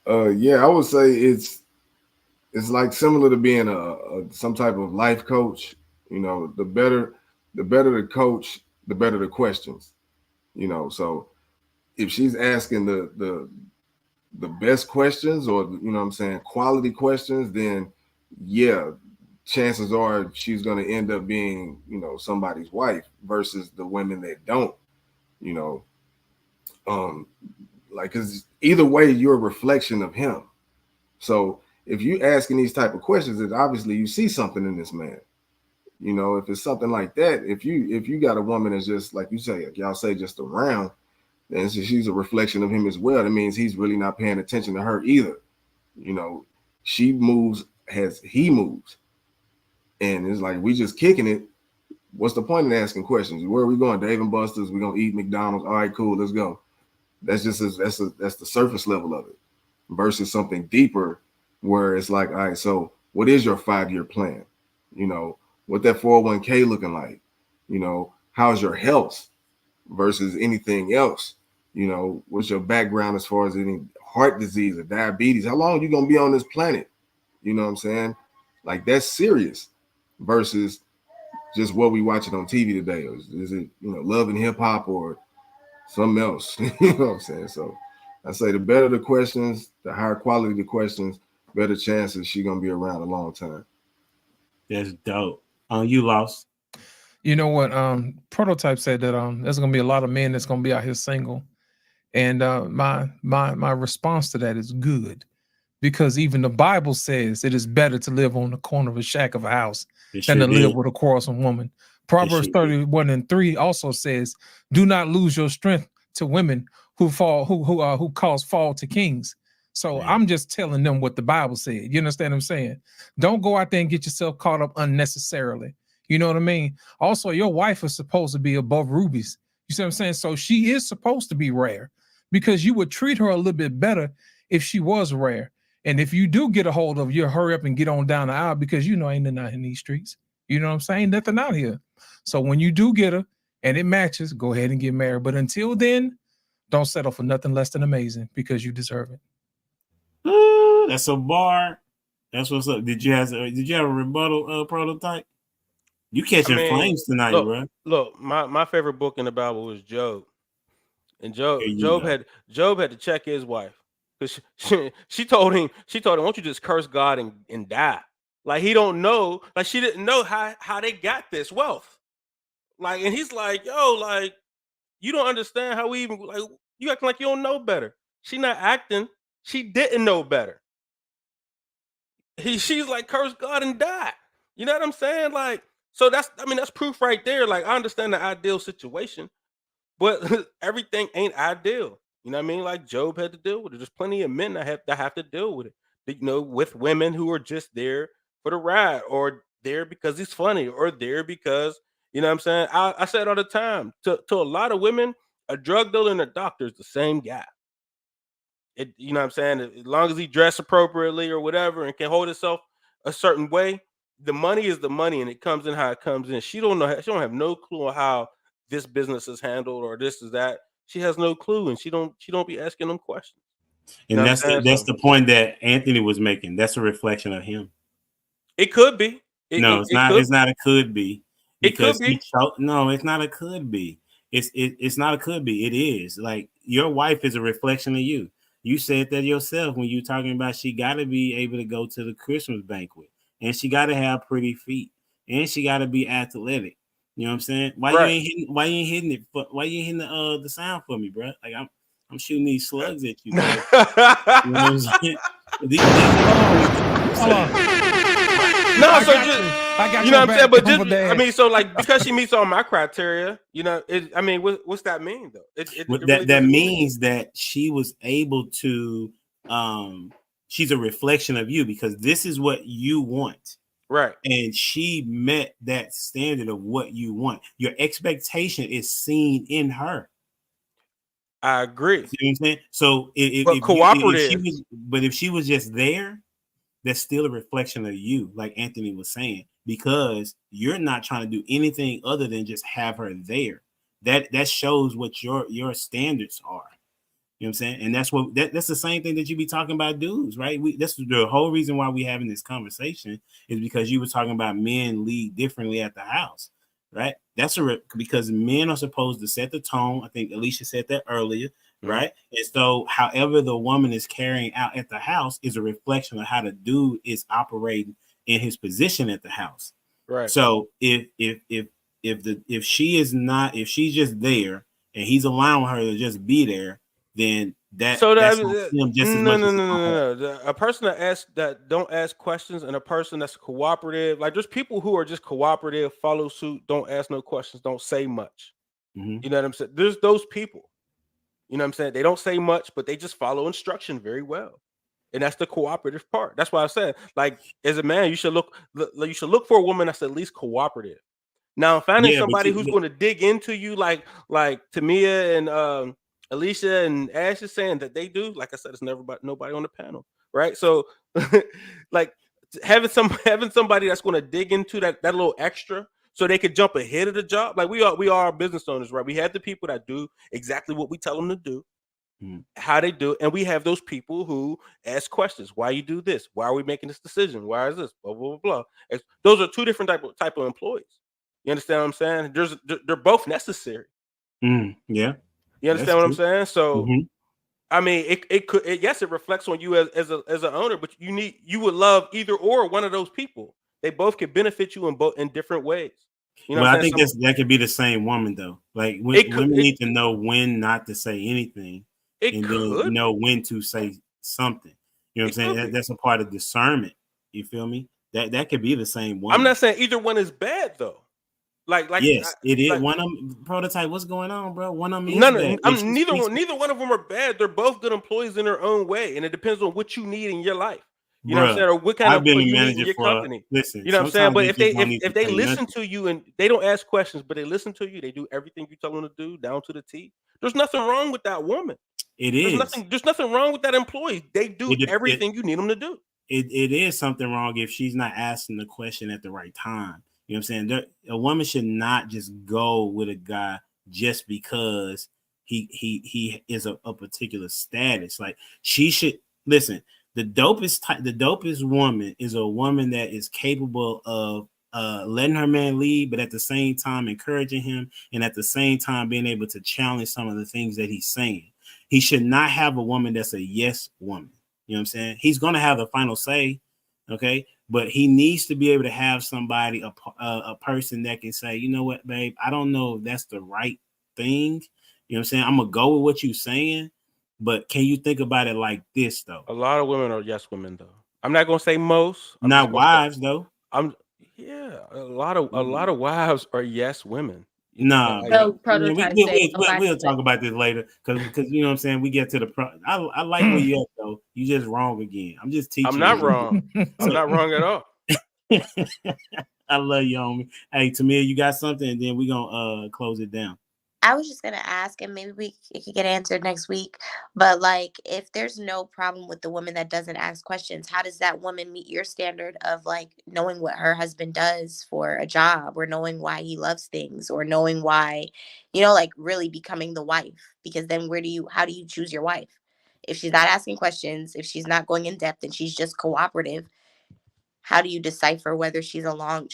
Yeah, I would say it's it's like similar to being a some type of life coach. You know, the better the coach, the better the questions. You know, so if she's asking the best questions, or you know what I'm saying, quality questions, then yeah, chances are she's going to end up being, you know, somebody's wife, versus the women that don't, you know, like, because either way you're a reflection of him. So if you asking these type of questions, it's obviously you see something in this man. You know, if it's something like that, if you got a woman that's just like you say, like y'all say, just around, then she's a reflection of him as well. That means he's really not paying attention to her either. You know, she moves as he moves. And it's like, we just kicking it. What's the point in asking questions? Where are we going? Dave and Buster's? We're gonna eat McDonald's. All right, cool, let's go. That's just that's the surface level of it, versus something deeper where it's like, all right, so what is your 5-year plan? You know, what that 401k looking like? You know, how's your health versus anything else? You know, what's your background as far as any heart disease or diabetes? How long are you gonna be on this planet? You know what I'm saying? Like, that's serious versus just what we watching on TV today. Is it, you know, Love and Hip Hop or something else? You know what I'm saying? So I say the better the questions, the higher quality the questions, better chances she gonna be around a long time. That's dope. You lost. You know what? Prototype said that there's gonna be a lot of men that's gonna be out here single, and my response to that is good, because even the Bible says it is better to live on the corner of a shack of a house than to live with a quarrelsome woman. Proverbs 31:3 also says, "Do not lose your strength to women who cause fall to kings." So I'm just telling them what the Bible said. You understand what I'm saying? Don't go out there and get yourself caught up unnecessarily. You know what I mean? Also, your wife is supposed to be above rubies. You see what I'm saying? So she is supposed to be rare, because you would treat her a little bit better if she was rare. And if you do get a hold of, you hurry up and get on down the aisle, because you know ain't nothing out in these streets. You know what I'm saying? Nothing out here. So when you do get her and it matches, go ahead and get married. But until then, don't settle for nothing less than amazing, because you deserve it. That's a bar. That's what's up. Did you have a rebuttal, Prototype? You catching flames tonight, bro. Look, my favorite book in the Bible was Job. And Job had to check his wife, because she told him, why don't you just curse God and die? Like, he don't know, like she didn't know how they got this wealth. Like, and he's like, yo, like, you don't understand how we even, like, you acting like you don't know better. She not acting, she didn't know better. She's like, curse God and die. You know what I'm saying? Like, so that's proof right there. Like, I understand the ideal situation, but everything ain't ideal. You know what I mean? Like, Job had to deal with it. There's plenty of men that have to deal with it. You know, with women who are just there for the ride, or there because he's funny, or there because, you know what I'm saying? I say it all the time. To a lot of women, a drug dealer and a doctor is the same guy. You know what I'm saying? As long as he dressed appropriately or whatever and can hold himself a certain way, the money is the money, and it comes in how it comes in. She don't have no clue on how this business is handled, or this is that. She has no clue, and she don't be asking them questions. And that's the point that Anthony was making. That's a reflection of him. It could be. It's not. It's not a could be. Because it could be. No, it's not a could be. It's not a could be. It is. Like, your wife is a reflection of you. You said that yourself when you talking about she got to be able to go to the Christmas banquet, and she got to have pretty feet, and she got to be athletic. You know what I'm saying? Why you ain't hitting it? Why you ain't hitting the sound for me, bro? Like, I'm shooting these slugs at you. Bro. You know what I'm saying? Hold on. No, so just, you know what I'm saying? But just, I mean, so like, because she meets all my criteria, you know, I mean, what's that mean though? That means that she was able to, she's a reflection of you, because this is what you want. Right. And she met that standard of what you want. Your expectation is seen in her. I agree. You know what I'm saying? So if she was just there, that's still a reflection of you, like Anthony was saying, because you're not trying to do anything other than just have her there. That shows what your standards are. You know what I'm saying? And that's that's the same thing that you be talking about dudes, right? That's the whole reason why we having this conversation is because you were talking about men lead differently at the house, right? Because men are supposed to set the tone. I think Alicia said that earlier, right? And so however the woman is carrying out at the house is a reflection of how the dude is operating in his position at the house. Right. So if she's just there and he's allowing her to just be there, then that's on him just as much. No. A person that don't ask questions and a person that's cooperative, like there's people who are just cooperative, follow suit, don't ask no questions, don't say much. You know what I'm saying? There's those people. You know what I'm saying? They don't say much, but they just follow instruction very well. And that's the cooperative part. That's why I said, like, as a man, you should look for a woman that's at least cooperative. Now, finding somebody who's going to dig into you, like Tamia and Alicia and Ash is saying that they do. Like I said, it's never about nobody on the panel, right? So, like having somebody that's going to dig into that little extra, so they could jump ahead of the job. Like we are business owners, right? We have the people that do exactly what we tell them to do. How they do it, and we have those people who ask questions. Why you do this? Why are we making this decision? Why is this? Blah blah blah. Those are two different type of employees. You understand what I'm saying? They're both necessary. Yeah, you understand what I'm saying? So, I mean, it reflects on you as an owner, but you would love either or one of those people. They both could benefit you in different ways. You know, I think that could be the same woman though. Like women need to know when not to say anything. Then know when to say something. You know what I'm saying? That's a part of discernment. You feel me? That could be the same one. I'm not saying either one is bad though. Like yes, it is. One of them prototype. What's going on, bro? One of them is bad. Neither one of them are bad. They're both good employees in their own way, and it depends on what you need in your life. You know what I'm saying? Or what kind of employee you need in your company. Listen, you know what I'm saying? But if they listen to you and they don't ask questions, but they listen to you, they do everything you tell them to do down to the T. There's nothing wrong with that woman. There's nothing wrong with that employee. They do everything you need them to do. It is something wrong if she's not asking the question at the right time. You know what I'm saying? A woman should not just go with a guy just because he is a particular status. Like she should listen. The dopest woman is a woman that is capable of letting her man lead, but at the same time encouraging him, and at the same time being able to challenge some of the things that he's saying. He should not have a woman that's a yes woman. You know what I'm saying? He's going to have the final say, okay? But he needs to be able to have somebody, a person that can say, you know what, babe, I don't know if that's the right thing. You know what I'm saying? I'm going to go with what you're saying, but can you think about it like this, though? A lot of women are yes women, though. I'm not going to say most. Not wives, though. A lot of wives are yes women. No, we'll talk about this later because you know what I'm saying. We get to the I like where you at though. You just wrong again. I'm just teaching. I'm not wrong. I'm not wrong at all. I love you, homie. Hey, Tamir, you got something, and then we're gonna close it down. I was just gonna ask, and maybe it could get answered next week. But like, if there's no problem with the woman that doesn't ask questions, how does that woman meet your standard of like knowing what her husband does for a job, or knowing why he loves things, or knowing why, like really becoming the wife? Because then how do you choose your wife? If she's not asking questions, if she's not going in depth, and she's just cooperative, how do you decipher whether she's along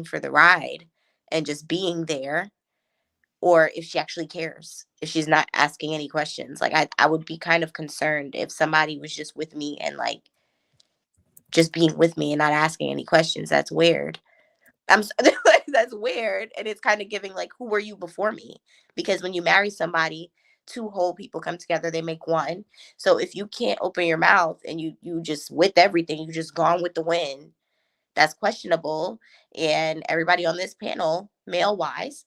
for the ride and just being there? Or if she actually cares, if she's not asking any questions. Like I would be kind of concerned if somebody was just with me and like just being with me and not asking any questions. That's weird. That's weird. And it's kind of giving like, who were you before me? Because when you marry somebody, two whole people come together, they make one. So if you can't open your mouth and you just with everything, you just gone with the wind, that's questionable. And everybody on this panel, male wise,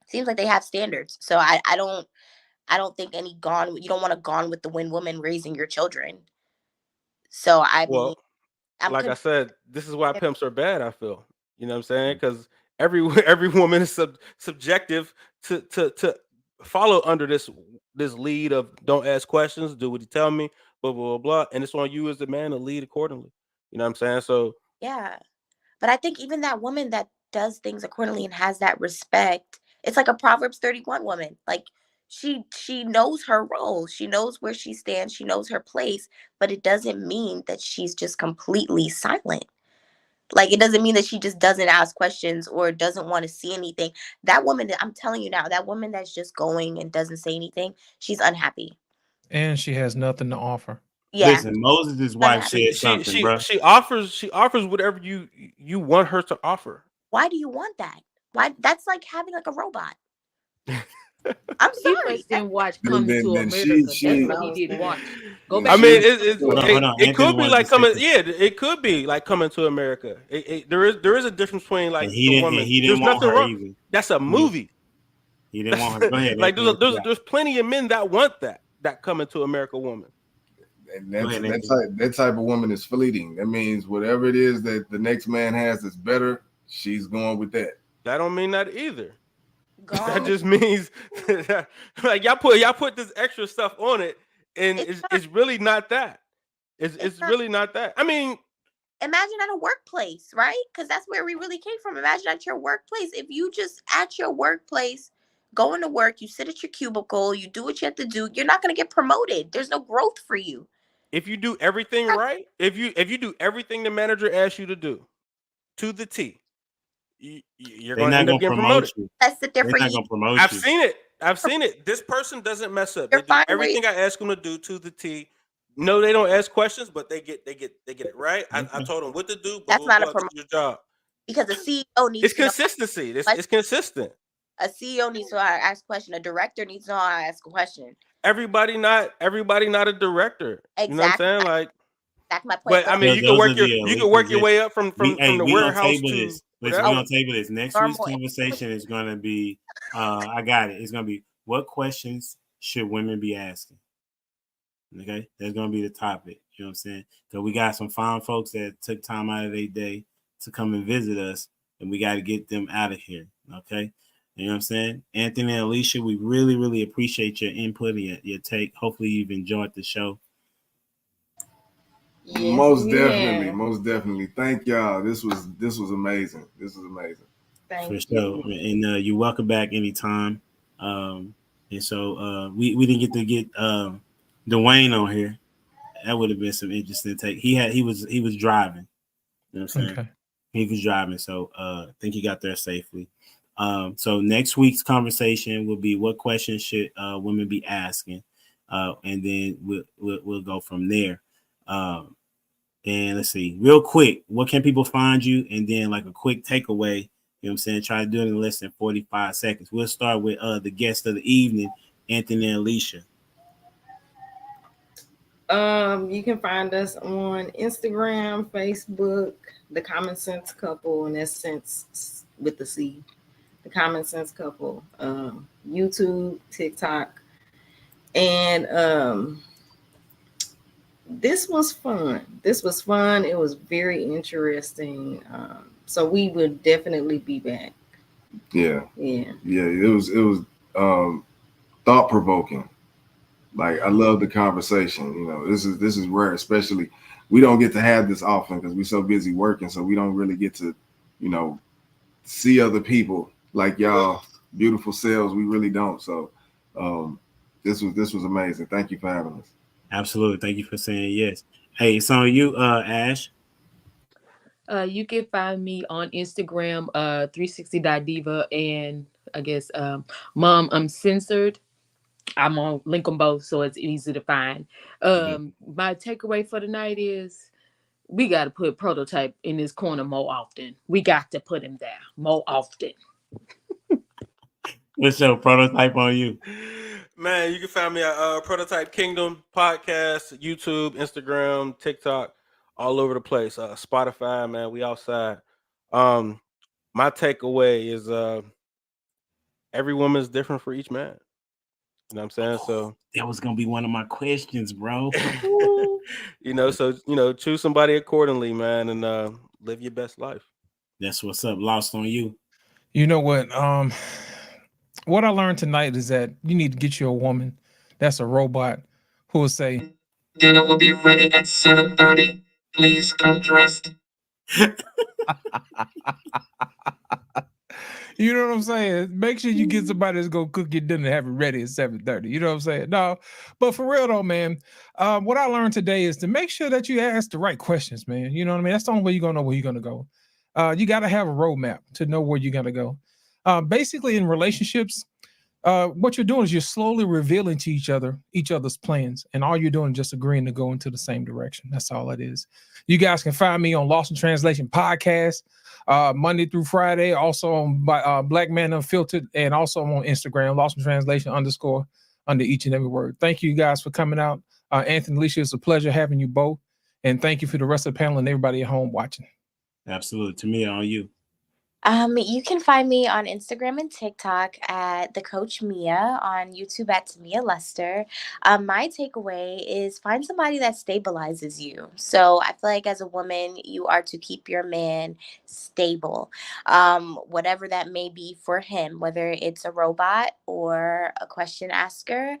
seems like they have standards. So I don't think you don't want a gone with the wind woman raising your children. So I said, this is why pimps are bad. I feel, you know what I'm saying? Because every woman is subjective to follow under this lead of don't ask questions, do what you tell me, blah blah blah, and it's on you as the man to lead accordingly. You know what I'm saying? So yeah, but I think even that woman that does things accordingly and has that respect, it's like a Proverbs 31 woman. Like she knows her role. She knows where she stands. She knows her place, but it doesn't mean that she's just completely silent. Like, it doesn't mean that she just doesn't ask questions or doesn't want to see anything. That woman, I'm telling you now, that woman that's just going and doesn't say anything, she's unhappy. And she has nothing to offer. Yeah. Listen, Moses' wife said something, bro. She offers whatever you want her to offer. Why do you want that? Why? That's like having like a robot. I'm He sorry. must didn't watch Then- Coming then- to then America. she- That's what he didn't watch. Go I back. I mean, Hold on, it Anthony could be wanted like to coming. say Yeah, it could be like Coming to America. There is a difference between like And he the didn't, woman. and he There's didn't want nothing her wrong. either. That's a movie. He didn't want her. Go ahead. Like Anthony. there's plenty of men that want that Coming to America woman. And Go ahead, that type of woman is fleeting. That means whatever it is that the next man has that's better, she's going with that. That don't mean that either. Go That on. just means like y'all put this extra stuff on it, and it's really not that. It's not. really not that. I mean, Imagine at a workplace, right? Because that's where we really came from. Imagine at your workplace. If you just at your workplace, going to work, you sit at your cubicle, you do what you have to do, you're not going to get promoted. There's no growth for you. if you do everything right, if you do everything the manager asks you to do to the T, you're They're going to not end gonna up getting promote promoted. you. Let's sit there They're for not you. gonna promote I've you. seen it. This person doesn't mess up. You're They do fine where everything I ask them to do to the T. No, they don't ask questions, but they get it right. I told them what to do. That's not a promotion. Your job. Because a CEO needs It's to know, consistency. It's consistent. a CEO needs to know how to ask a question. A director needs to know how to ask a question. Everybody not a director. You know what I'm Exactly. saying? Like, That's my point. but I mean, Those you can are work the you can work your way up from the we warehouse gonna table to this. Listen, we're whatever. gonna table this. Next week's Normal. conversation is gonna be I got it. It's gonna be what questions should women be asking? Okay, that's gonna be the topic. You know what I'm saying? Because we got some fine folks that took time out of their day to come and visit us, and we got to get them out of here. Okay, you know what I'm saying? Anthony and Alicia, we really, really appreciate your input and your take. Hopefully, you've enjoyed the show. Yes, most we definitely, have. most definitely. Thank y'all. This was amazing. This was amazing. Thank For you. sure. And you're welcome back anytime. And so we didn't get Dwayne on here. That would have been some interesting take. He was driving. You know what I'm saying? Okay. He was driving, so I think he got there safely. So next week's conversation will be what questions should women be asking, and then we'll go from there. And let's see, real quick, what can people find you? And then like a quick takeaway. You know what I'm saying? Try to do it in less than 45 seconds. We'll start with the guest of the evening, Anthony and Alicia. You can find us on Instagram, Facebook, The Common Sense Couple, and that's sense with the C. The Common Sense Couple, YouTube, TikTok, and this was fun. It was very interesting. So we would definitely be back. Yeah. Yeah. It was thought provoking. Like, I love the conversation. You know, this is rare, especially we don't get to have this often because we're so busy working, so we don't really get to, you know, see other people like y'all beautiful selves. We really don't. So this was amazing. Thank you for having us. Absolutely. Thank you for saying yes. Hey, so you Ash. You can find me on Instagram, 360.diva, and I guess Mom Uncensored. I'm on link them both, so it's easy to find. My takeaway for the night is we got to put Prototype in this corner more often. We got to put him there more often. What's your Prototype on you? Man, you can find me at Prototype Kingdom Podcast, YouTube, Instagram, TikTok, all over the place. Spotify, man, we outside. My takeaway is every woman is different for each man. You know what I'm saying? So that was gonna be one of my questions, bro. choose somebody accordingly, man, and live your best life. That's what's up. Lost on you. You know what? What I learned tonight is that you need to get you a woman that's a robot who will say, "Dinner will be ready at 7:30. Please come dressed." You know what I'm saying? Make sure you get somebody that's gonna cook your dinner and have it ready at 7:30. You know what I'm saying? No, but for real though, man. What I learned today is to make sure that you ask the right questions, man. You know what I mean? That's the only way you're gonna know where you're gonna go. You got to have a roadmap to know where you're gonna go. Basically, in relationships, what you're doing is you're slowly revealing to each other's plans, and all you're doing is just agreeing to go into the same direction. That's all it is. You guys can find me on Lost in Translation podcast Monday through Friday, also on Black Man Unfiltered, and also on Instagram, Lost in Translation _ under each and every word. Thank you guys for coming out. Anthony, Alicia, it's a pleasure having you both, and thank you for the rest of the panel and everybody at home watching. Absolutely. To me, on you. You can find me on Instagram and TikTok at the Coach Mia, on YouTube at Tamia Lester. My takeaway is find somebody that stabilizes you. So I feel like as a woman, you are to keep your man stable, whatever that may be for him, whether it's a robot or a question asker.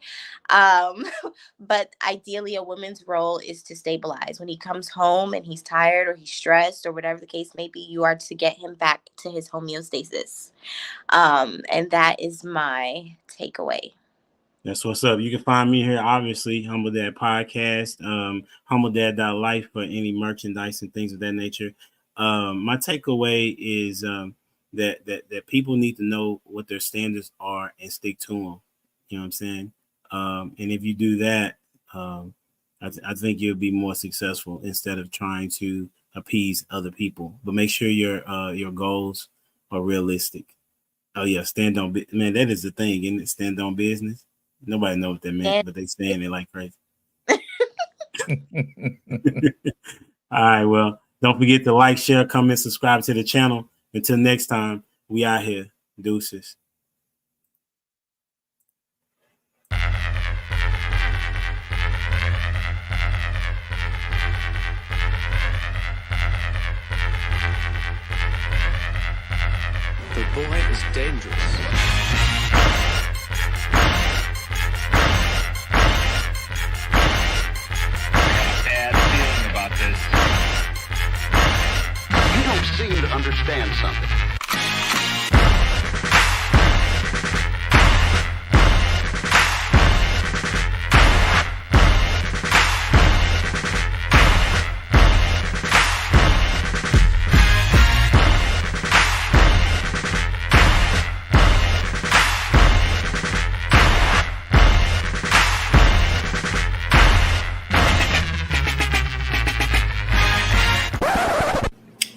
But ideally, a woman's role is to stabilize. When he comes home and he's tired or he's stressed or whatever the case may be, you are to get him back to his homeostasis. And that is my takeaway. That's what's up. You can find me here, obviously, Humble Dad Podcast, humbledad.life for any merchandise and things of that nature. My takeaway is that people need to know what their standards are and stick to them. You know what I'm saying? And if you do that, I think you'll be more successful instead of trying to appease other people. But make sure your goals are realistic. Oh yeah, stand on man. That is the thing, isn't it? Stand on business. Nobody knows what that meant, but they stand it like crazy. All right, well, don't forget to like, share, comment, subscribe to the channel. Until next time, we out here. Deuces. The boy is dangerous. Bad feeling about this. You don't seem to understand something.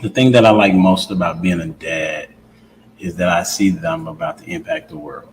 The thing that I like most about being a dad is that I see that I'm about to impact the world.